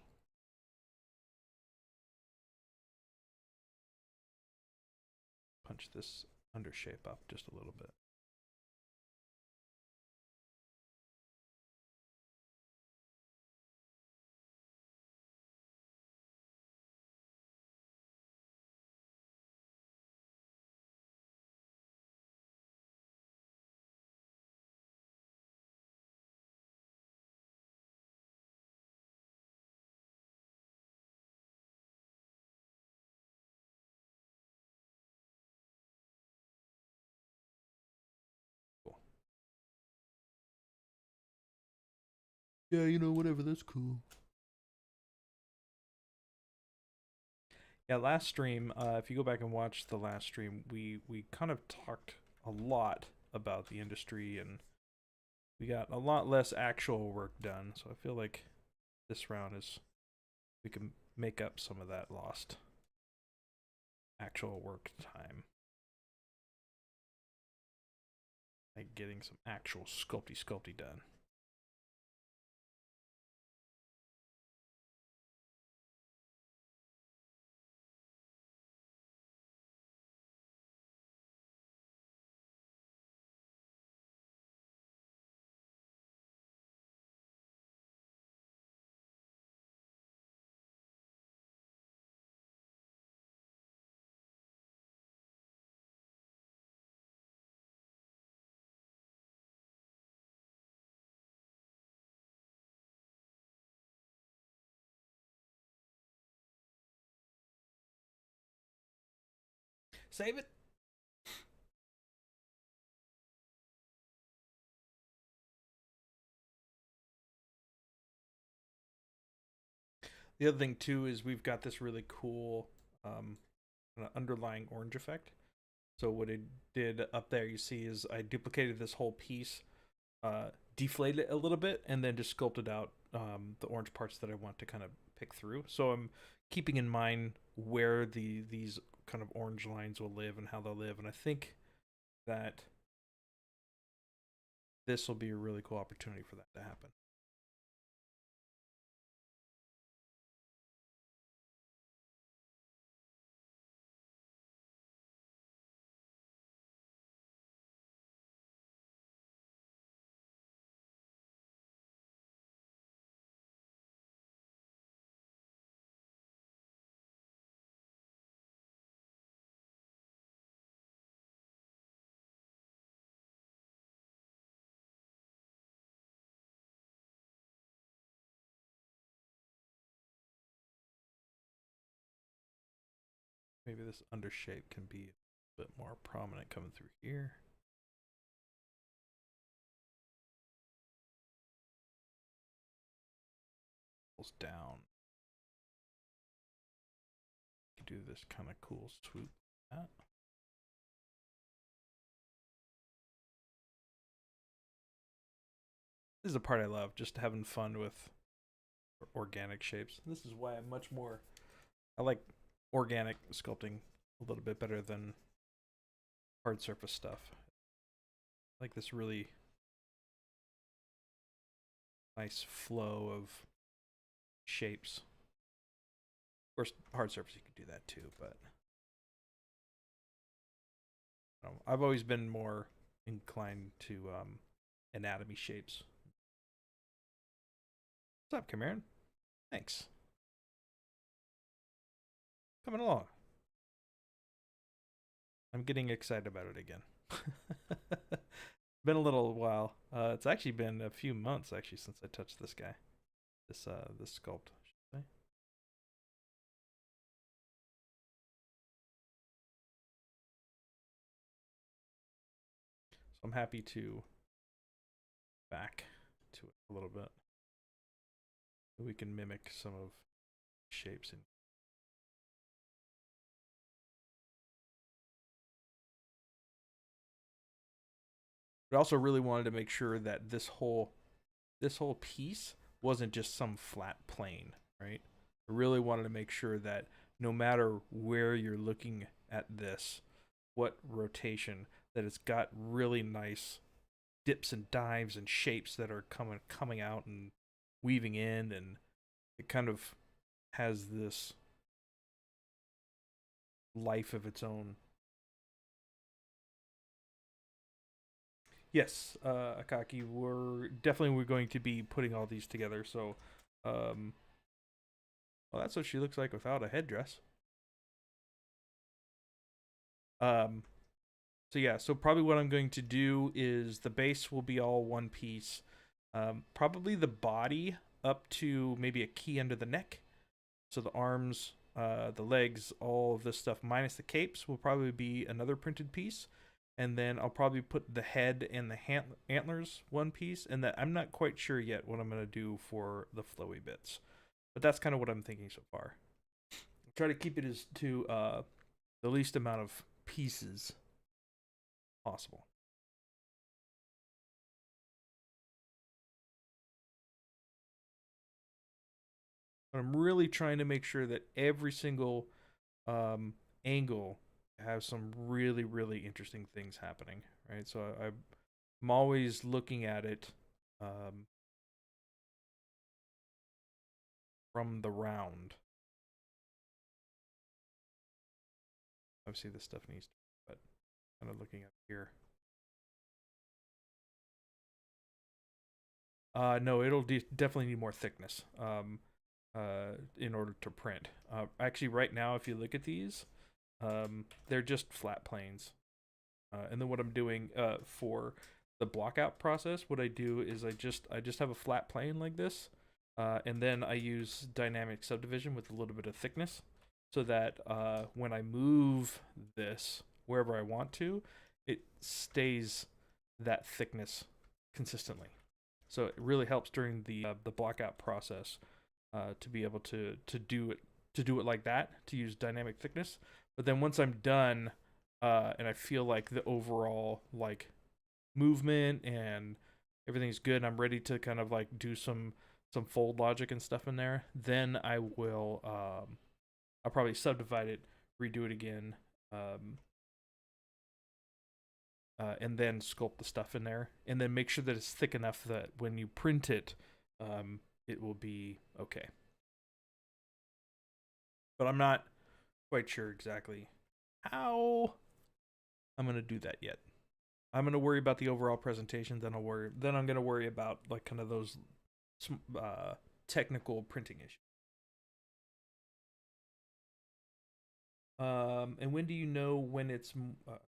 Punch this under shape up just a little bit. Cool. Yeah, you know, whatever, that's cool. Yeah, last stream, if you go back and watch the last stream, we kind of talked a lot about the industry, and we got a lot less actual work done, so I feel like this round is we can make up some of that lost actual work time. Like getting some actual sculpty done. Save it. The other thing too is we've got this really cool underlying orange effect. So what it did up there, you see, is I duplicated this whole piece, deflated it a little bit, and then just sculpted out the orange parts that I want to kind of pick through. So I'm keeping in mind where these kind of orange lines will live and how they'll live. And I think that this will be a really cool opportunity for that to happen. Maybe this under shape can be a bit more prominent coming through here. Pulls down. You can do this kind of cool swoop. Like that. This is the part I love, just having fun with organic shapes. This is why I'm much more, I like organic sculpting a little bit better than hard surface stuff. I like this really nice flow of shapes. Of course, hard surface you could do that too, but I've always been more inclined to anatomy shapes. What's up, Cameron? Thanks. Coming along. I'm getting excited about it again. Been a little while. It's actually been a few months actually since I touched this guy. This sculpt, I should say. So I'm happy to back to it a little bit. So we can mimic some of shapes in. But I also really wanted to make sure that this whole piece wasn't just some flat plane, right? I really wanted to make sure that no matter where you're looking at this, what rotation, that it's got really nice dips and dives and shapes that are coming out and weaving in, and it kind of has this life of its own. Yes, Akaki, we're going to be putting all these together. So, well, that's what she looks like without a headdress. So yeah, so probably what I'm going to do is the base will be all one piece. Probably the body up to maybe a key under the neck. So the arms, the legs, all of this stuff minus the capes will probably be another printed piece. And then I'll probably put the head and the antlers one piece, and that I'm not quite sure yet what I'm going to do for the flowy bits. But that's kind of what I'm thinking so far. I'll try to keep it as to the least amount of pieces possible. But I'm really trying to make sure that every single angle has some really, really interesting things happening, right? So I'm always looking at it from the round. Obviously, this stuff needs to, but kind of looking at here. No, it'll definitely need more thickness in order to print. Actually, right now, if you look at these, they're just flat planes. And then what I'm doing for the block out process, what I do is I just have a flat plane like this, and then I use dynamic subdivision with a little bit of thickness, so that when I move this wherever I want to, it stays that thickness consistently. So it really helps during the block out process to be able to do it like that, to use dynamic thickness. But then once I'm done, and I feel like the overall like movement and everything's good, and I'm ready to kind of like do some fold logic and stuff in there, then I will I'll probably subdivide it, redo it again, and then sculpt the stuff in there, and then make sure that it's thick enough that when you print it, it will be okay. But I'm not quite sure exactly how I'm gonna do that yet. I'm gonna worry about the overall presentation. Then I'm gonna worry about like kind of those technical printing issues. And when do you know when it's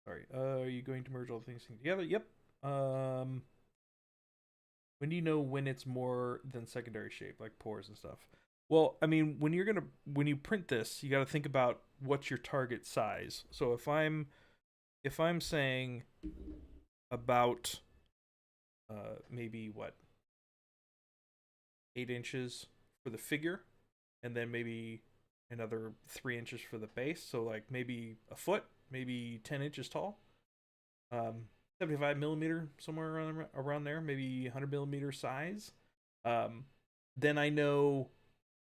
sorry? Are you going to merge all things together? Yep. When do you know when it's more than secondary shape, like pores and stuff? Well, I mean, when you print this, you got to think about what's your target size. So if I'm saying about maybe what 8 inches for the figure, and then maybe another 3 inches for the base, so like maybe a foot, maybe 10 inches tall, 75 millimeter, somewhere around there, maybe 100 millimeter size. Then I know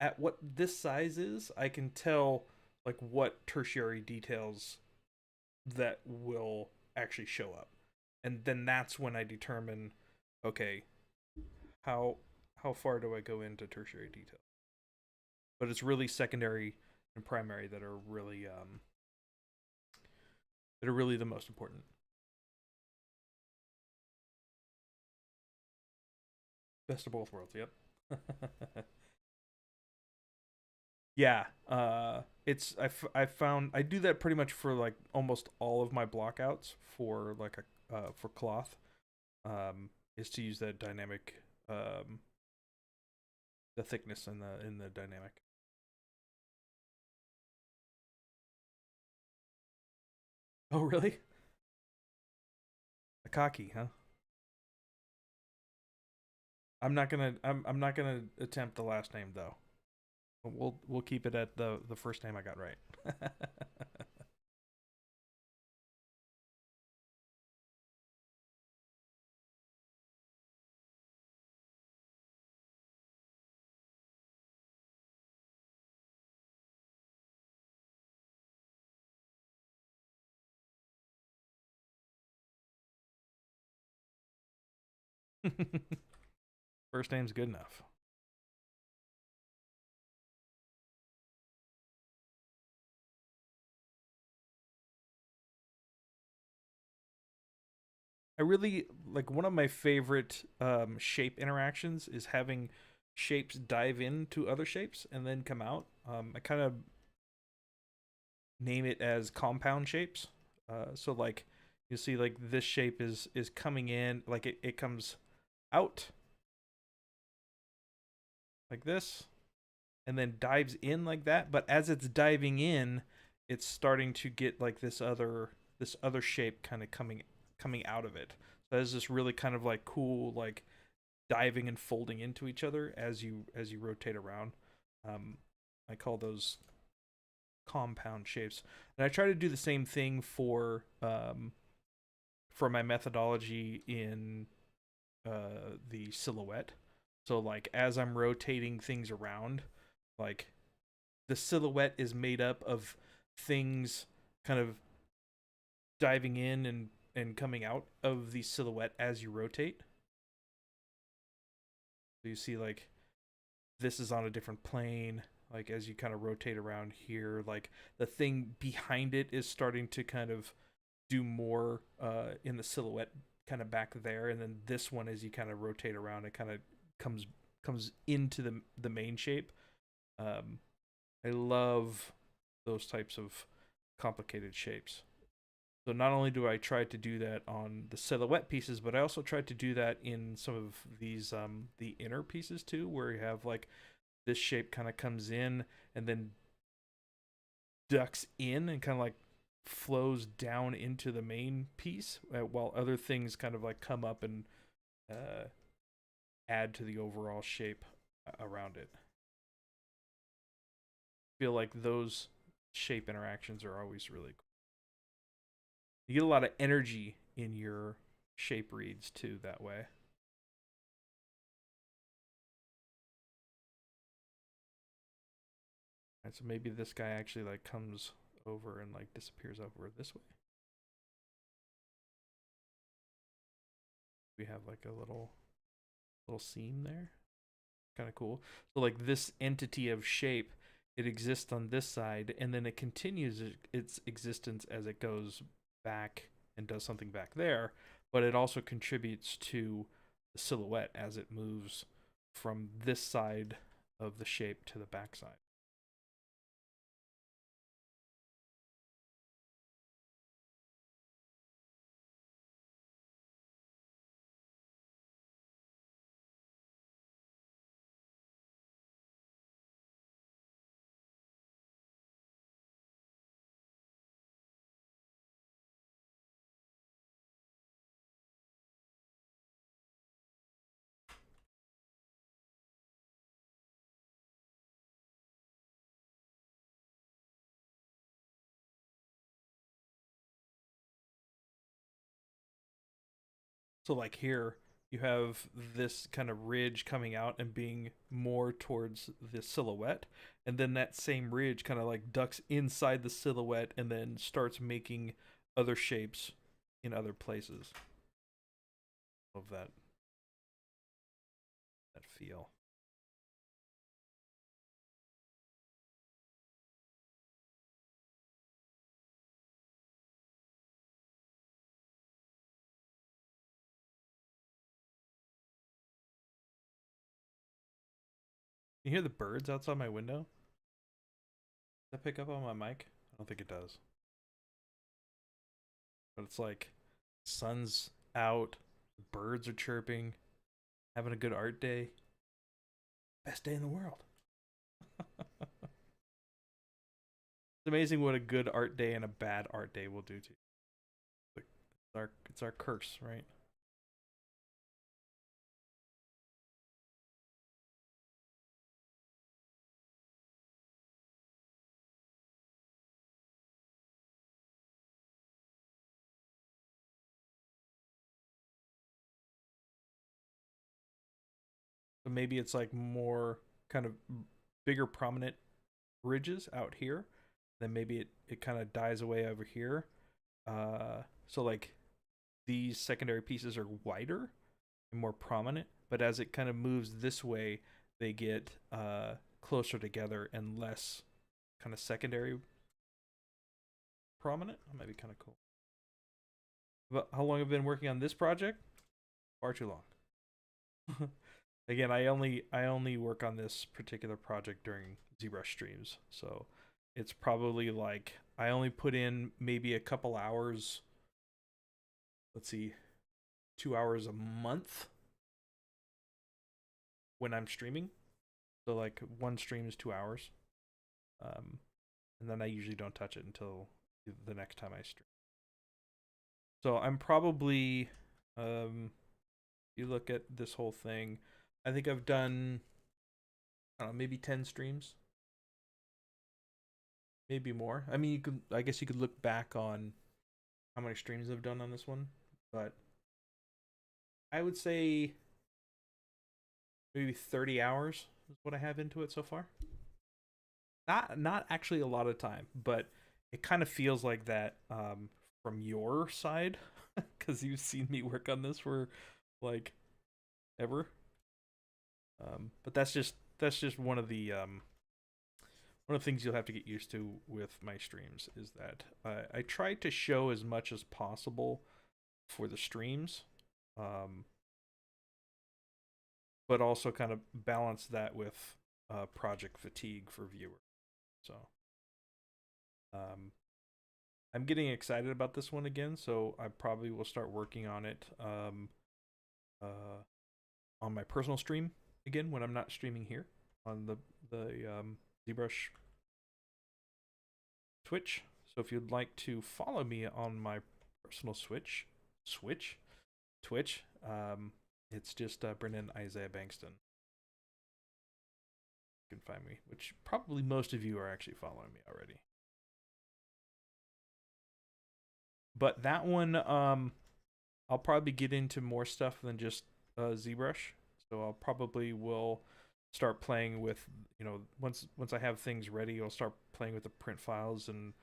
at what this size is, I can tell like what tertiary details that will actually show up, and then that's when I determine, okay, how far do I go into tertiary detail. But it's really secondary and primary that are really the most important. Best of both worlds. Yep. Yeah. It's I found I do that pretty much for like almost all of my blockouts for like a for cloth. Is to use that dynamic the thickness in the dynamic. Oh really? A cocky, huh? I'm not gonna attempt the last name though. We'll keep it at the first name I got right. First name's good enough. I really like one of my favorite shape interactions is having shapes dive into other shapes and then come out. I kind of name it as compound shapes. So like you see like this shape is coming in, like it comes out like this and then dives in like that, but as it's diving in, it's starting to get like this other shape kind of coming out of it. So there's this really kind of like cool like diving and folding into each other as you rotate around. I call those compound shapes, and I try to do the same thing for my methodology in the silhouette. So like as I'm rotating things around, like the silhouette is made up of things kind of diving in and coming out of the silhouette as you rotate. So you see like this is on a different plane, like as you kind of rotate around here, like the thing behind it is starting to kind of do more in the silhouette kind of back there, and then this one as you kind of rotate around it kind of comes into the main shape. I love those types of complicated shapes. So not only do I try to do that on the silhouette pieces, but I also try to do that in some of these the inner pieces too, where you have like this shape kind of comes in and then ducks in and kind of like flows down into the main piece, while other things kind of like come up and add to the overall shape around it. feel like those shape interactions are always really cool. You get a lot of energy in your shape reads too that way. And so maybe this guy actually like comes over and like disappears over this way. We have like a little seam there. Kind of cool. So like this entity of shape, it exists on this side, and then it continues its existence as it goes back and does something back there, but it also contributes to the silhouette as it moves from this side of the shape to the back side. So like here, you have this kind of ridge coming out and being more towards the silhouette, and then that same ridge kind of like ducks inside the silhouette and then starts making other shapes in other places of that feel. You hear the birds outside my window? Does that pick up on my mic? I don't think it does. But it's like sun's out, birds are chirping, having a good art day. Best day in the world. It's amazing what a good art day and a bad art day will do to you. It's our curse, right? So maybe it's like more kind of bigger prominent ridges out here. Then maybe it kind of dies away over here. So like these secondary pieces are wider and more prominent, but as it kind of moves this way, they get closer together and less kind of secondary prominent. That might be kind of cool. But how long have I been working on this project? Far too long. Again, I only work on this particular project during ZBrush streams, so it's probably like I only put in maybe a couple hours. Let's see, 2 hours a month when I'm streaming. So like one stream is 2 hours, and then I usually don't touch it until the next time I stream. So I'm probably, you look at this whole thing, I think I've done, I don't know, maybe 10 streams, maybe more. I mean, I guess you could look back on how many streams I've done on this one, but I would say maybe 30 hours is what I have into it so far. Not actually a lot of time, but it kind of feels like that from your side because you've seen me work on this for like ever. But that's just one of the things you'll have to get used to with my streams is that I try to show as much as possible for the streams, but also kind of balance that with project fatigue for viewers. So I'm getting excited about this one again, so I probably will start working on it on my personal stream again when I'm not streaming here on the ZBrush Twitch. So if you'd like to follow me on my personal Twitch, it's just Brendon Isaiah Bengtson. You can find me, which probably most of you are actually following me already. But that one, I'll probably get into more stuff than just ZBrush. So I'll probably will start playing with, once I have things ready, I'll start playing with the print files, and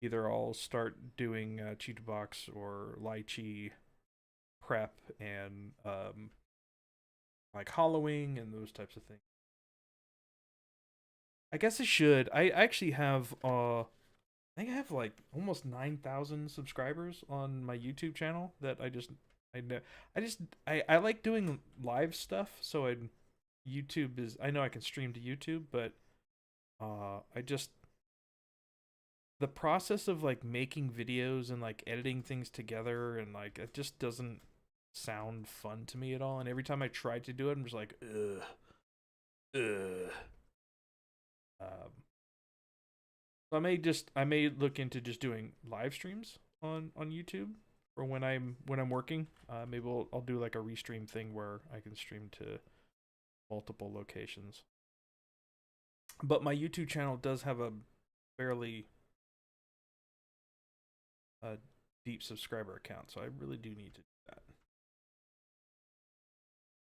either I'll start doing Cheetah Box or Lychee prep and like hollowing and those types of things. I guess I should. I actually have I think I have like almost 9,000 subscribers on my YouTube channel that I like doing live stuff, so YouTube is, I know I can stream to YouTube, but I just, the process of like making videos and like editing things together and like it just doesn't sound fun to me at all. And every time I try to do it, I'm just like, ugh, ugh. So I may look into just doing live streams on YouTube for when I'm working. Maybe I'll do like a restream thing where I can stream to multiple locations. But my YouTube channel does have a fairly deep subscriber account, so I really do need to do that.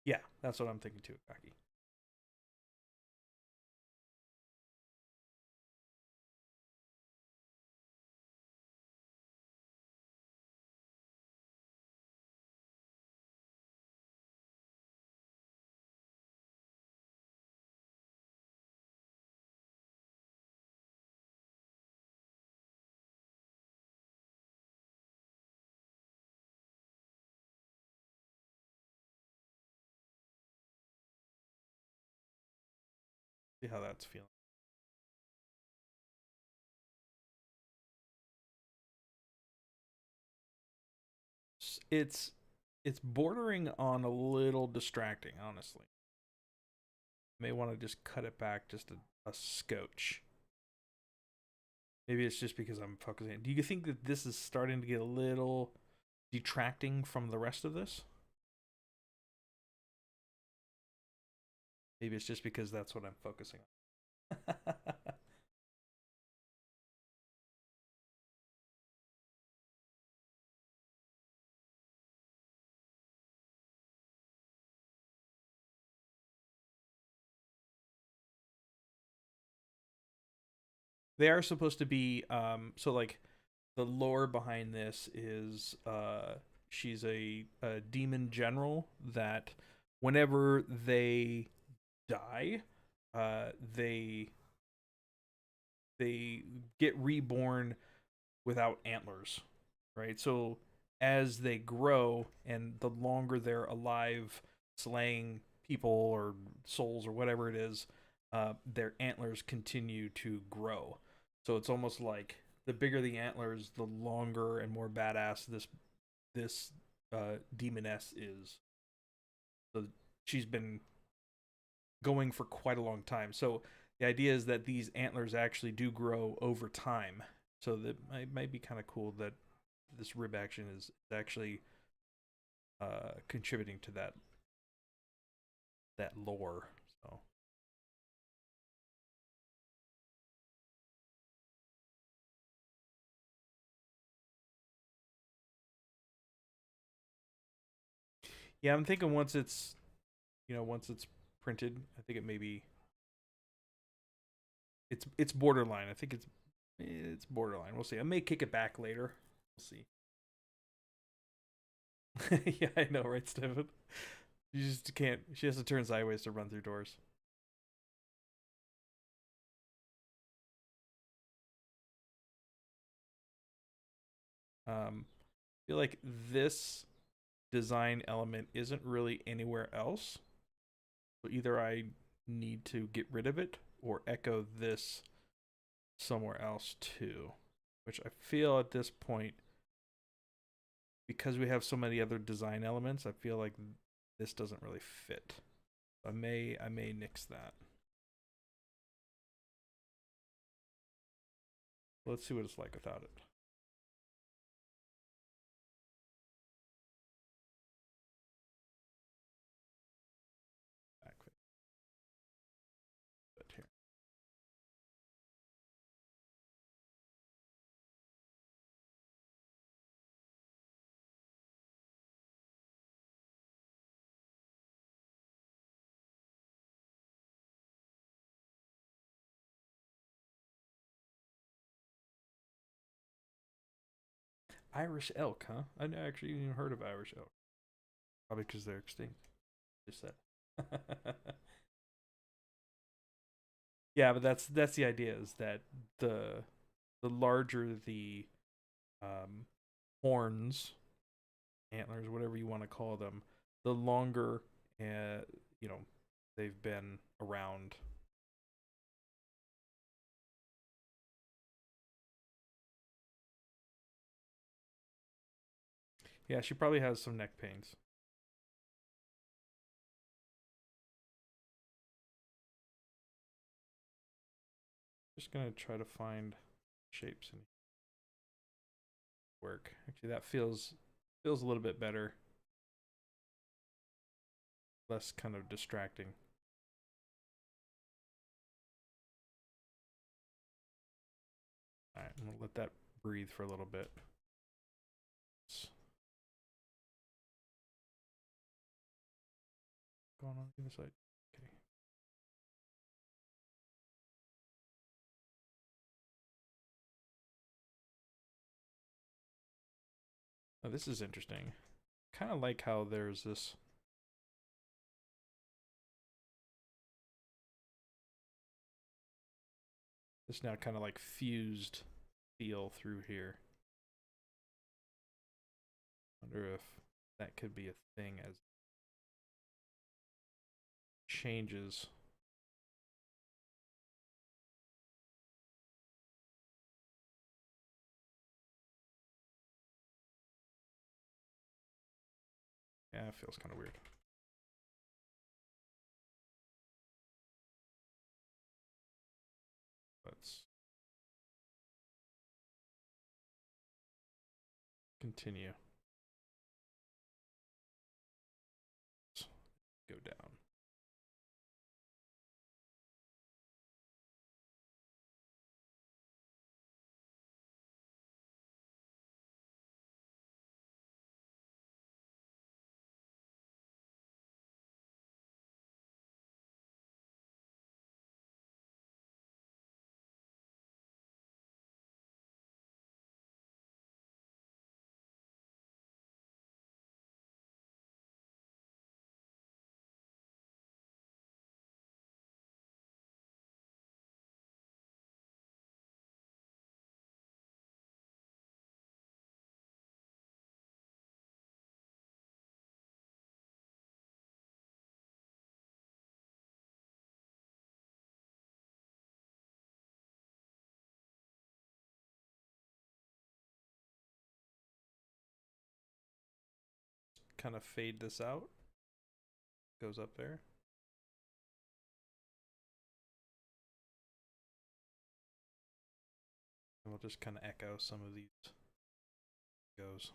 Yeah, that's what I'm thinking too, Kaki. See how that's feeling. It's it's bordering on a little distracting, honestly. May want to just cut it back just a scotch. Maybe it's just because I'm focusing. Do you think that this is starting to get a little detracting from the rest of this? Maybe it's just because that's what I'm focusing on. They are supposed to be so like the lore behind this is she's a demon general that whenever they die, uh they they get reborn without antlers, right? So as they grow and the longer they're alive slaying people or souls or whatever it is, their antlers continue to grow. So it's almost like the bigger the antlers, the longer and more badass this demoness is. So she's been going for quite a long time. So the idea is that these antlers actually do grow over time. So that might be kind of cool that this rib action is actually contributing to that lore. So yeah, I'm thinking once it's printed, I think it may be it's borderline. I think it's borderline. We'll see. I may kick it back later. We'll see. Yeah, I know, right, Stephen? She just can't. She has to turn sideways to run through doors. I feel like this design element isn't really anywhere else. So either I need to get rid of it or echo this somewhere else too. Which I feel at this point, because we have so many other design elements, I feel like this doesn't really fit. I may nix that. Let's see what it's like without it. Back here. Irish elk, huh? I never actually even heard of Irish elk. Probably because they're extinct. Just that. Yeah, but that's the idea is that the larger the um, horns, antlers, whatever you want to call them, the longer you know they've been around. Yeah, she probably has some neck pains. Just gonna try to find shapes and work. Actually, that feels a little bit better, less kind of distracting. All right, I'm gonna let that breathe for a little bit. What's going on the other side? Okay. Oh, this is interesting. Kind of like how there's this now kind of like fused feel through here. Wonder if that could be a thing as changes. Yeah, it feels kind of weird. Let's continue. Let's go down. Kind of fade this out. Goes up there. And we'll just kind of echo some of these goes.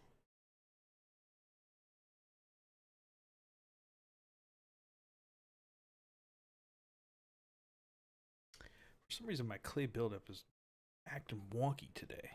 For some reason, my clay buildup is acting wonky today.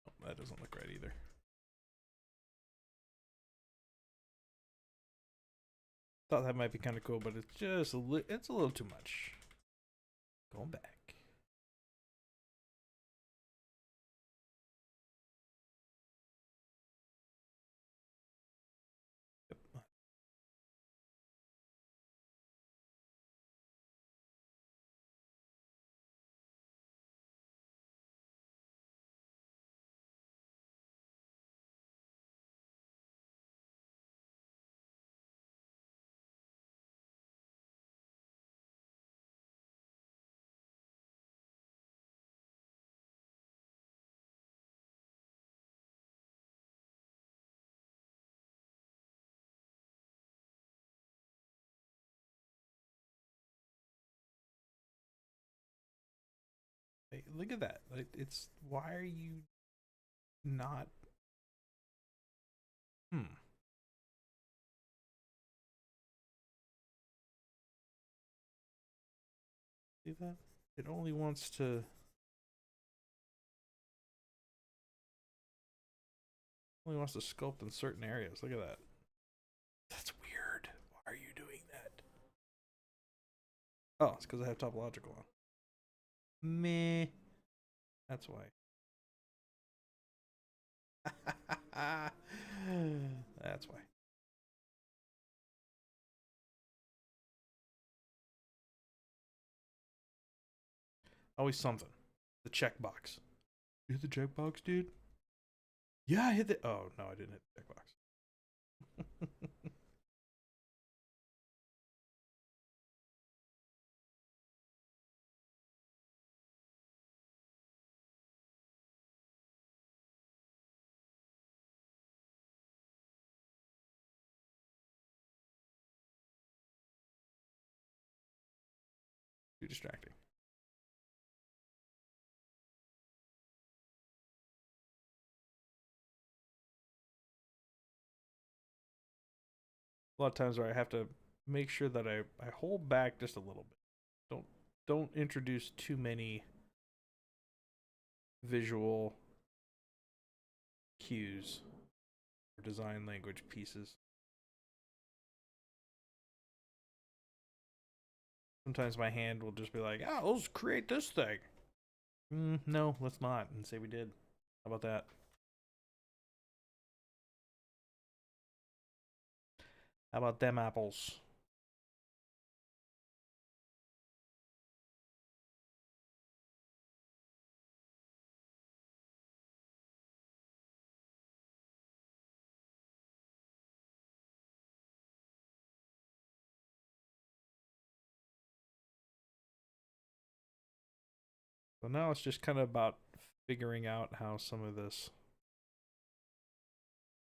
Oh, that doesn't look right either. Thought that might be kind of cool, but it's just it's a little too much. Going back. Yep. Hey, look at that. It's why are you not? Hmm. See that? It only wants to sculpt in certain areas. Look at that. That's weird. Why are you doing that? Oh, it's because I have topological on. Meh. That's why. That's why. Always something. The checkbox. You hit the checkbox, dude? Yeah, I hit the. Oh, no, I didn't hit the checkbox. Too distracting. A lot of times where I have to make sure that I hold back just a little bit. Don't introduce too many visual cues or design language pieces. Sometimes my hand will just be like, "Oh, let's create this thing." No, let's not, and say we did. How about that? How about them apples? So now it's just kind of about figuring out how some of this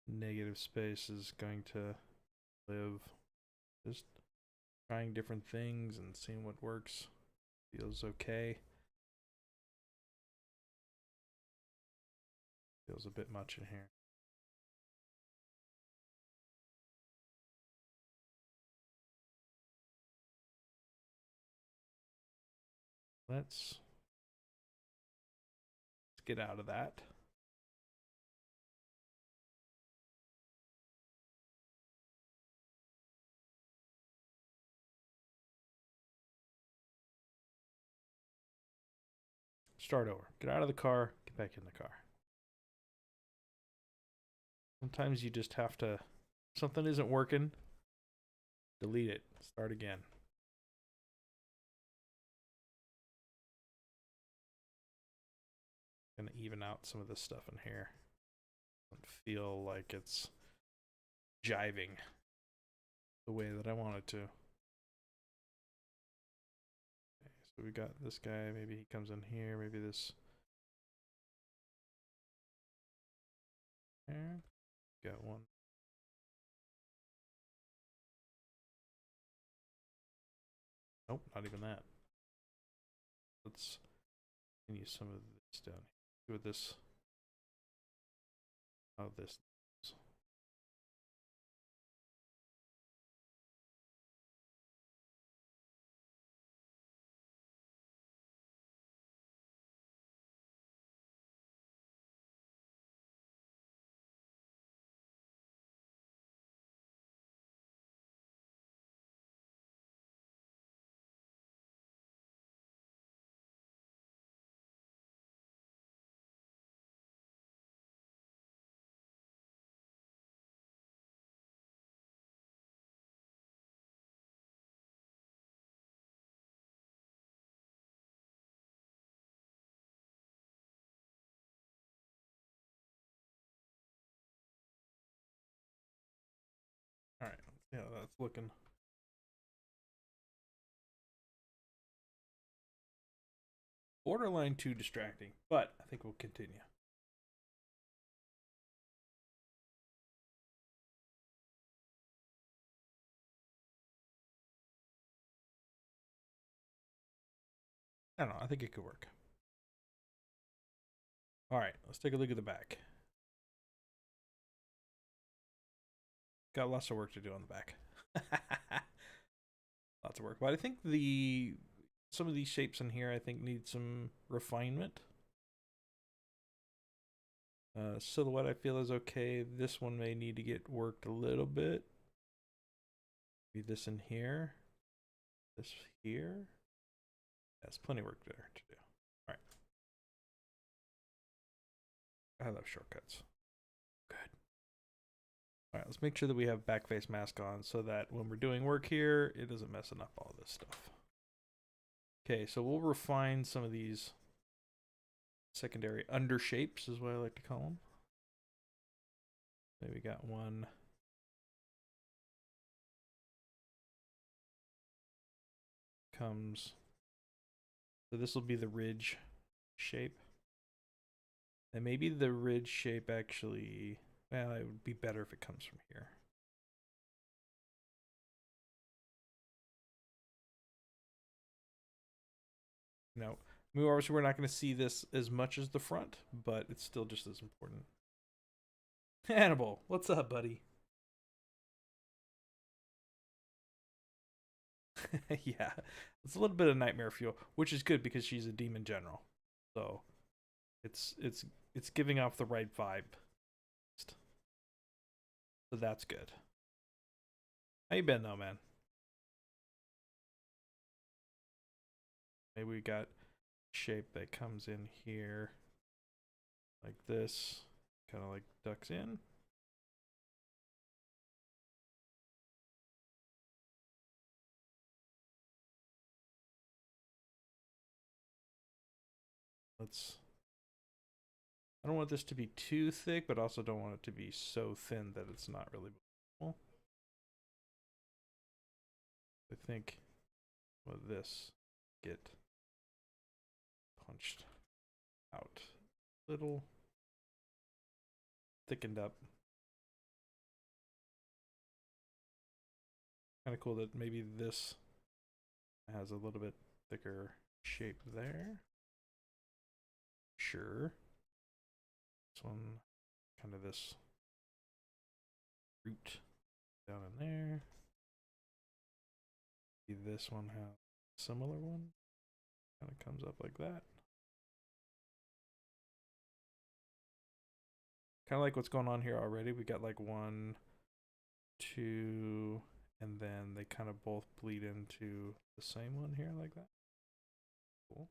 negative space is going to live. Just trying different things and seeing what works. Feels okay. Feels a bit much in here. Let's get out of that. Start over. Get out of the car. Get back in the car. Sometimes you just have to. Something isn't working. Delete it. Start again. Gonna even out some of this stuff in here. Doesn't feel like it's jiving the way that I want it to. Okay, so we got this guy. Maybe he comes in here. Maybe this. There. Got one. Nope, not even that. Let's use some of this down here. See what this. How this. All right. Yeah, that's looking. Borderline too distracting, but I think we'll continue. I don't know. I think it could work. All right, let's take a look at the back. Got lots of work to do on the back. Lots of work, but I think some of these shapes in here I think need some refinement. Silhouette I feel is okay. This one may need to get worked a little bit. Maybe this in here. This here. That's plenty of work there to do. All right. I love shortcuts. Good. All right, let's make sure that we have back face mask on so that when we're doing work here, it isn't messing up all this stuff. Okay, so we'll refine some of these secondary under shapes is what I like to call them. Maybe we got one. So this will be the ridge shape. And maybe the ridge shape actually, well, it would be better if it comes from here. No, I mean, obviously we're not going to see this as much as the front, but it's still just as important. Hannibal, what's up, buddy? Yeah, it's a little bit of nightmare fuel, which is good because she's a demon general, so it's giving off the right vibe. So that's good. How you been though, man? Maybe we got shape that comes in here like this, kind of like ducks in. I don't want this to be too thick, but also don't want it to be so thin that it's not really believable. I think with this, get punched out a little, thickened up. Kind of cool that maybe this has a little bit thicker shape there. Sure. This one, kind of this root down in there. Maybe this one has a similar one. Kind of comes up like that. Kind of like what's going on here already. We got like 1, 2, and then they kind of both bleed into the same one here like that. Cool.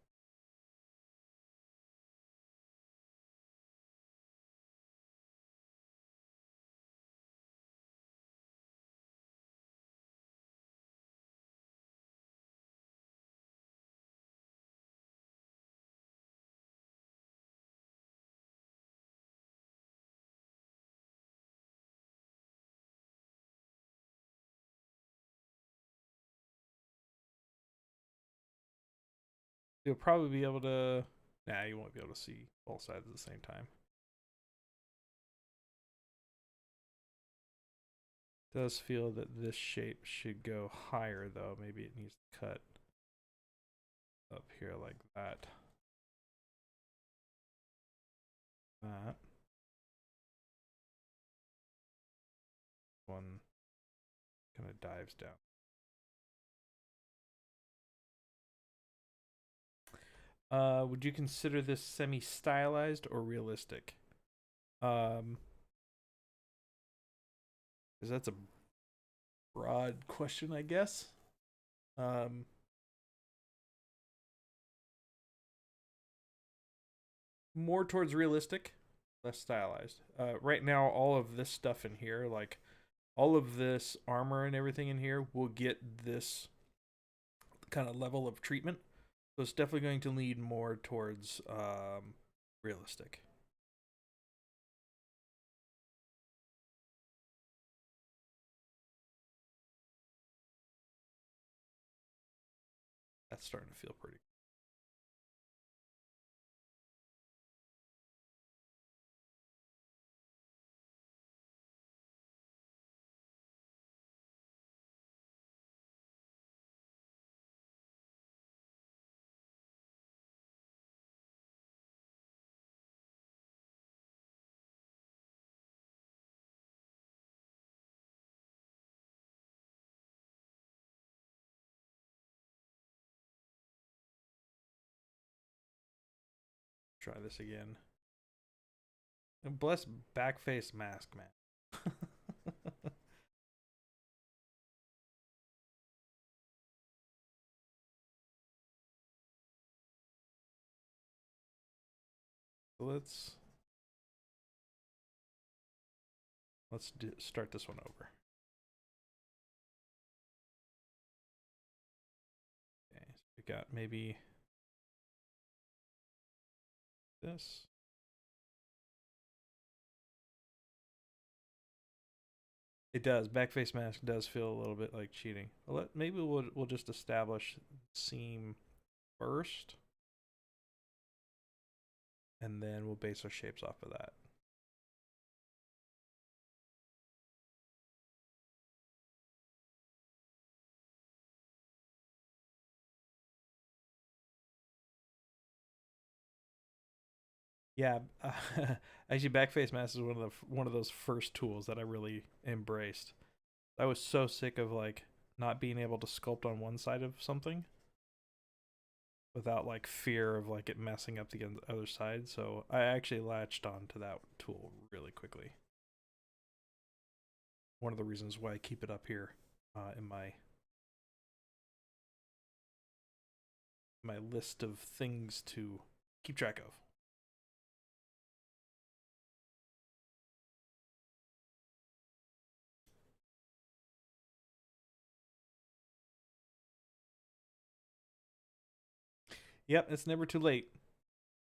You'll probably be able to... Nah, you won't be able to see both sides at the same time. It does feel that this shape should go higher, though. Maybe it needs to cut up here like that. That. One kind of dives down. Would you consider this semi-stylized or realistic? Because that's a broad question, I guess. More towards realistic, less stylized. Right now, all of this stuff in here, like all of this armor and everything in here, will get this kind of level of treatment. So it's definitely going to lean more towards realistic. That's starting to feel pretty Try this again. And bless backface mask, man. Let's start this one over. Okay, so we got maybe this. It does. Backface mask does feel a little bit like cheating. Maybe we'll just establish seam first, and then we'll base our shapes off of that. Yeah, actually, backface mask is one of those first tools that I really embraced. I was so sick of like not being able to sculpt on one side of something without like fear of like it messing up the other side. So I actually latched on to that tool really quickly. One of the reasons why I keep it up here in my list of things to keep track of. Yep, it's never too late.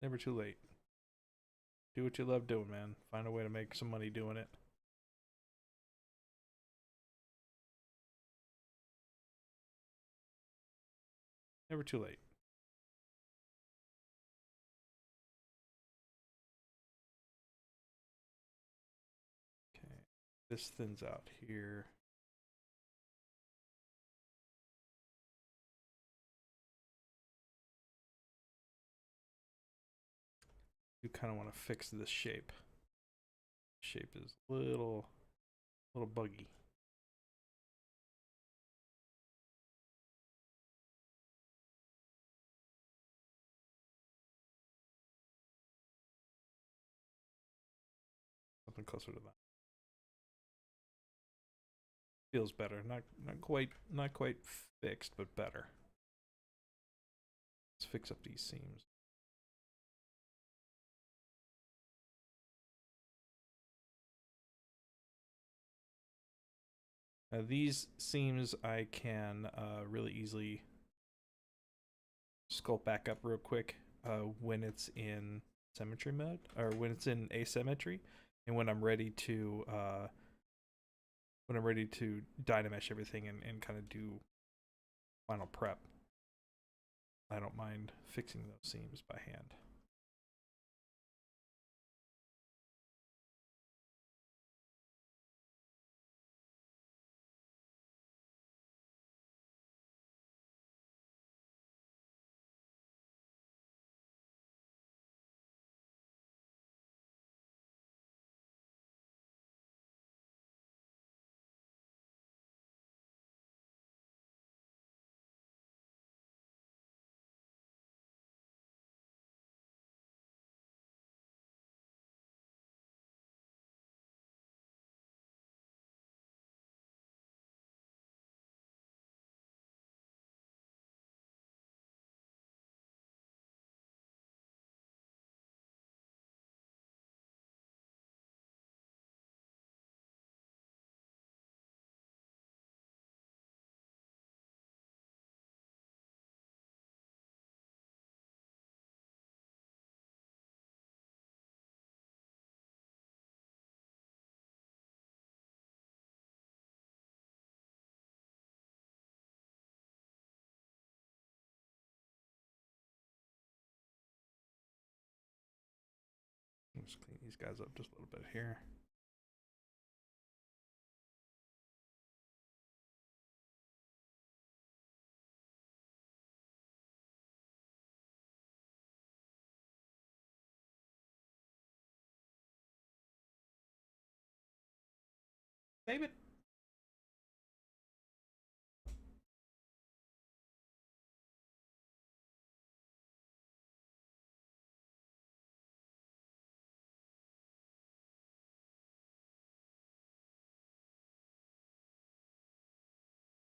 Never too late. Do what you love doing, man. Find a way to make some money doing it. Never too late. Okay, this thins out here. You kind of want to fix this shape. Shape is a little buggy. Something closer to that. Feels better. Not quite fixed, but better. Let's fix up these seams. These seams I can really easily sculpt back up real quick when it's in symmetry mode, or when it's in asymmetry, and when I'm ready to dynamesh everything and kind of do final prep. I don't mind fixing those seams by hand. Let's clean these guys up just a little bit here. Save it.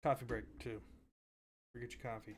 Coffee break too. Forget your coffee.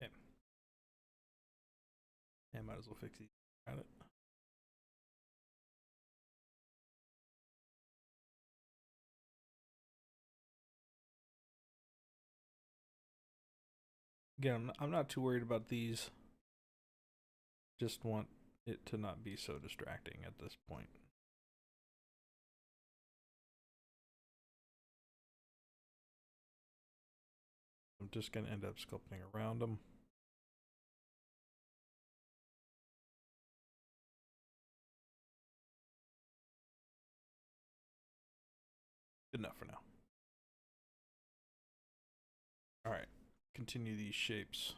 Okay. Yeah, might as well fix these. Got it. Again, I'm not too worried about these. Just want it to not be so distracting at this point. I'm just going to end up sculpting around them. Good enough for now. All right, continue these shapes.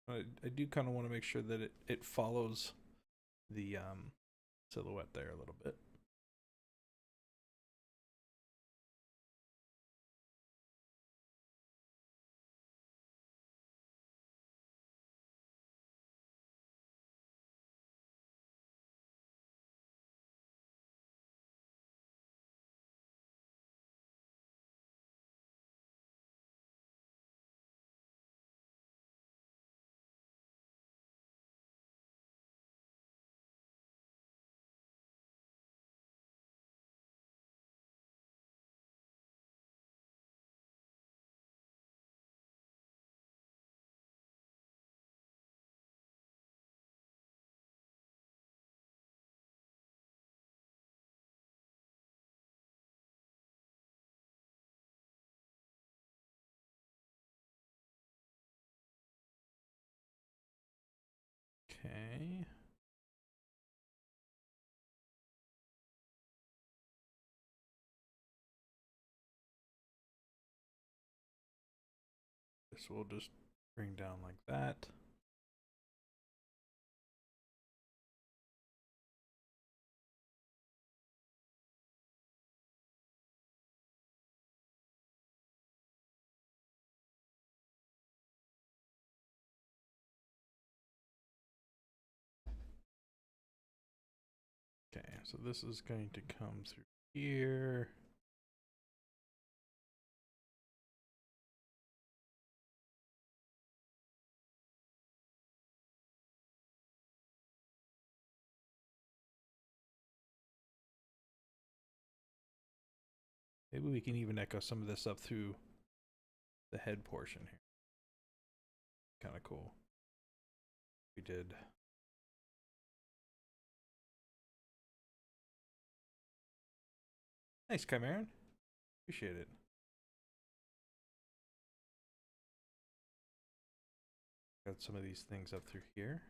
I do kind of want to make sure that it follows the silhouette there a little bit. Okay. This will just bring down like that. Okay, so this is going to come through here. Maybe we can even echo some of this up through the head portion here. Kind of cool. We did. Nice, Chimeran. Appreciate it. Got some of these things up through here.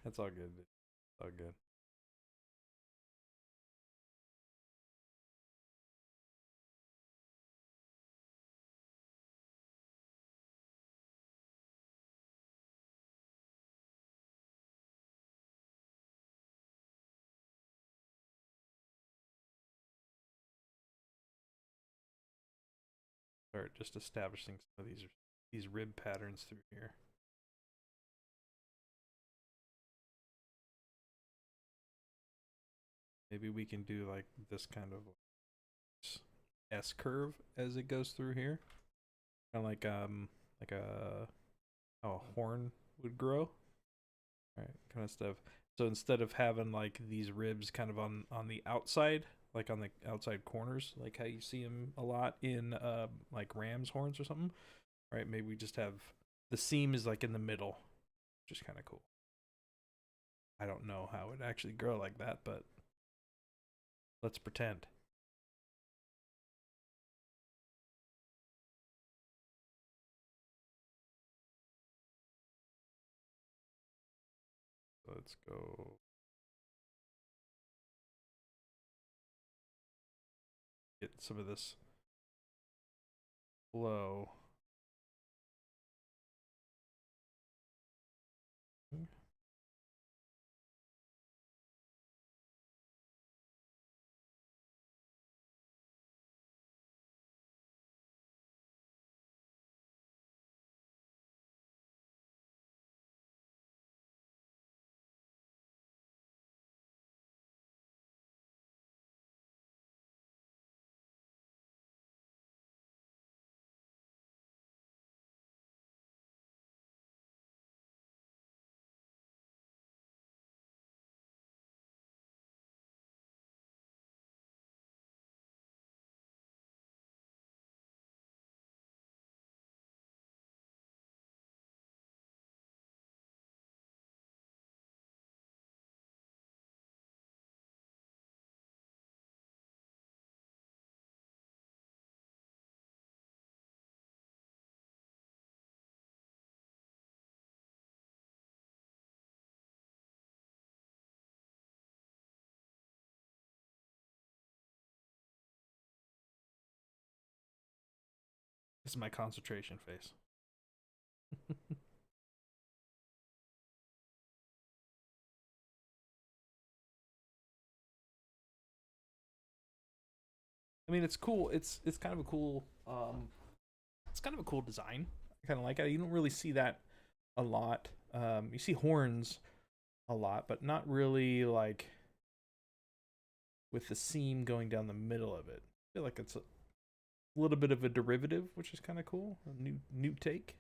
That's all good. All good. Start just establishing some of these rib patterns through here. Maybe we can do like this kind of S curve as it goes through here. Kind of like a how a horn would grow. Right, kind of stuff. So instead of having like these ribs kind of on the outside, like on the outside corners, like how you see them a lot in like ram's horns or something, right? Maybe we just have the seam is like in the middle, which is kind of cool. I don't know how it actually grow like that, but let's pretend. Let's go get some of this flow. This is my concentration face. I mean, it's cool. It's kind of a cool it's kind of a cool design. I kind of like it. You don't really see that a lot. You see horns a lot, but not really like with the seam going down the middle of it. I feel like it's a little bit of a derivative, which is kind of cool. A new take.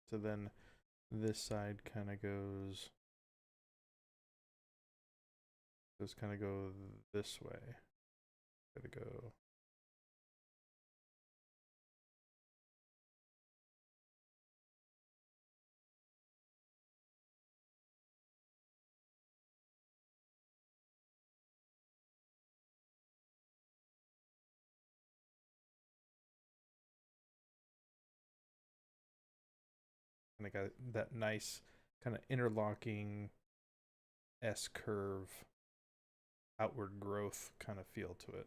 So then this side kind of goes kind of go this way. Gotta go. Kind of got that nice kind of interlocking S curve outward growth kind of feel to it.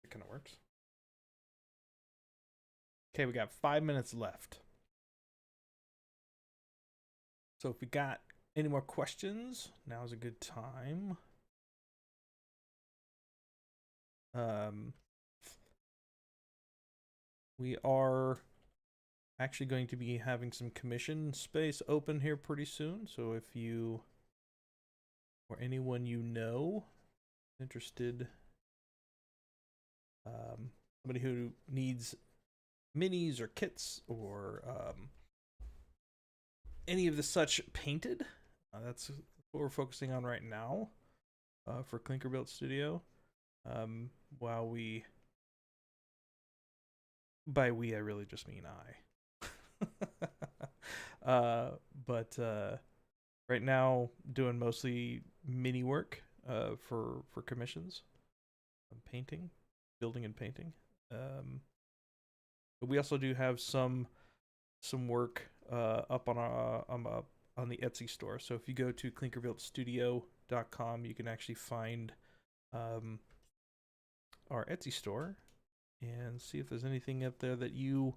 It kind of works. Okay, we got 5 minutes left. So if we got any more questions, now's a good time. We are actually going to be having some commission space open here pretty soon. So if you or anyone you know interested, somebody who needs minis or kits or any of the such painted, that's what we're focusing on right now for Clinker Built Studio. While we, by we, I really just mean I. But right now, doing mostly mini work for commissions, painting, building and painting. But we also do have some work up on the Etsy store. So if you go to clinkerbuiltstudio.com, you can actually find our Etsy store and see if there's anything up there that you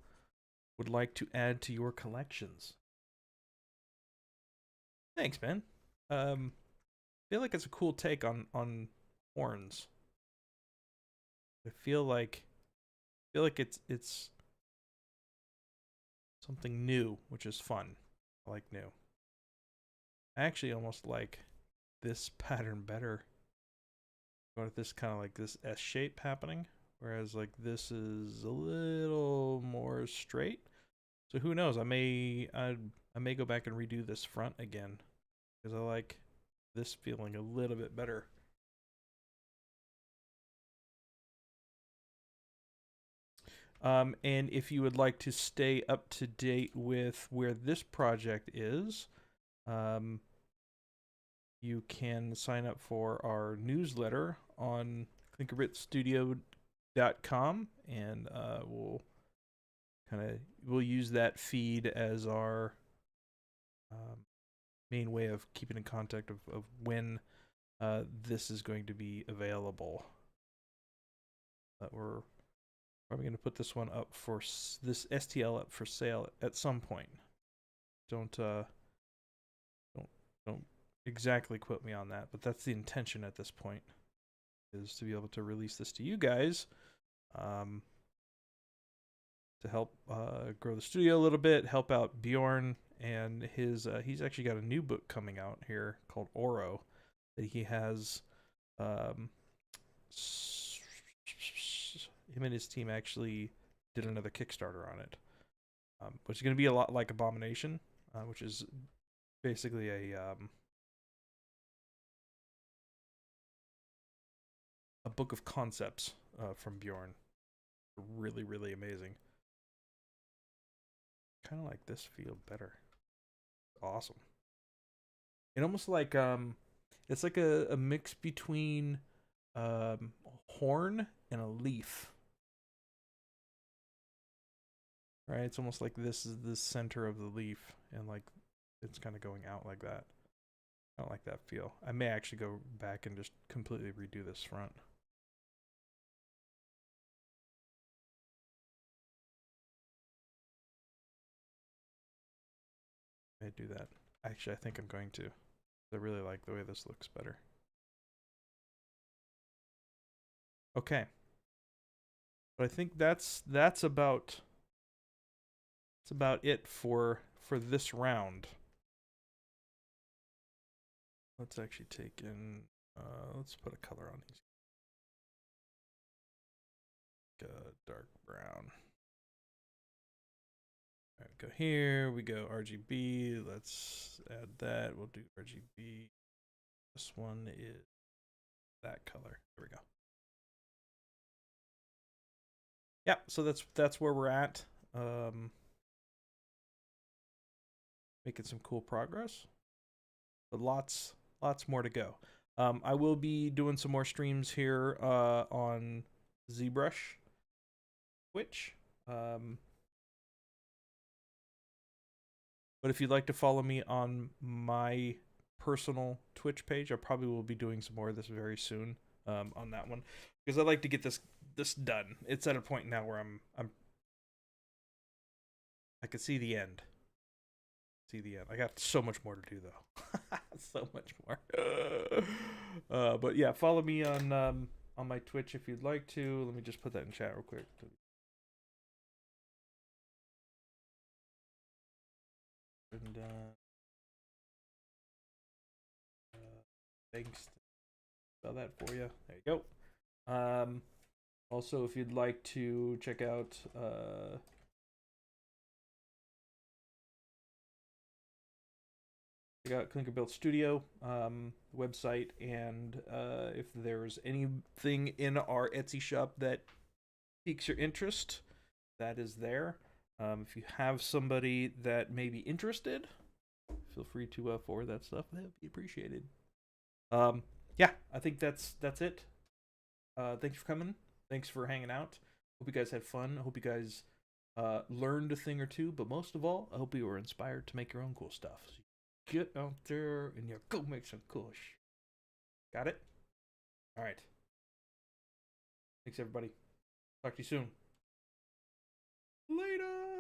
would like to add to your collections. Thanks, man. I feel like it's a cool take on horns. I feel like it's something new, which is fun. I like new. I actually almost like this pattern better. Go with this kind of like this S shape happening, whereas like this is a little more straight. So who knows? I may go back and redo this front again because I like this feeling a little bit better. And if you would like to stay up to date with where this project is, you can sign up for our newsletter on clinkerbuiltstudio.com, and we'll use that feed as our main way of keeping in contact of when this is going to be available. We're probably going to put this one up for this STL up for sale at some point. Don't exactly quote me on that, but that's the intention at this point, is to be able to release this to you guys, to help grow the studio a little bit, help out Bjorn and his he's actually got a new book coming out here called Oro that he has. Him and his team actually did another Kickstarter on it, which is going to be a lot like Abomination, which is basically a book of concepts from Bjorn. Really, really amazing. Kind of like this feel better. Awesome. It almost like it's like a mix between a horn and a leaf. Right? It's almost like this is the center of the leaf, and like it's kind of going out like that. I don't like that feel. I may actually go back and just completely redo this front. I may do that. Actually, I think I'm going to. I really like the way this looks better. Okay. But I think that's about it for this round. Let's actually take in let's put a color on these. Dark brown. All right, go here. We go RGB. Let's add that. We'll do RGB. This one is that color. There we go. Yeah, so that's where we're at. Making some cool progress, but lots more to go. I will be doing some more streams here on ZBrush, Twitch. But if you'd like to follow me on my personal Twitch page, I probably will be doing some more of this very soon on that one, because I'd like to get this done. It's at a point now where I can see the end. I got so much more to do though. So much more. But yeah, follow me on my Twitch if you'd like to. Let me just put that in chat real quick. And thanks. Spell that for you. There you go. Also, if you'd like to check out Clinker Built Studio website, and if there's anything in our Etsy shop that piques your interest, that is there. If you have somebody that may be interested, feel free to forward that stuff. That would be appreciated. Yeah, I think that's it. Thanks for coming. Thanks for hanging out. Hope you guys had fun. I hope you guys learned a thing or two. But most of all, I hope you were inspired to make your own cool stuff. So get out there and go make some cool shit. Got it? All right. Thanks, everybody. Talk to you soon. Later.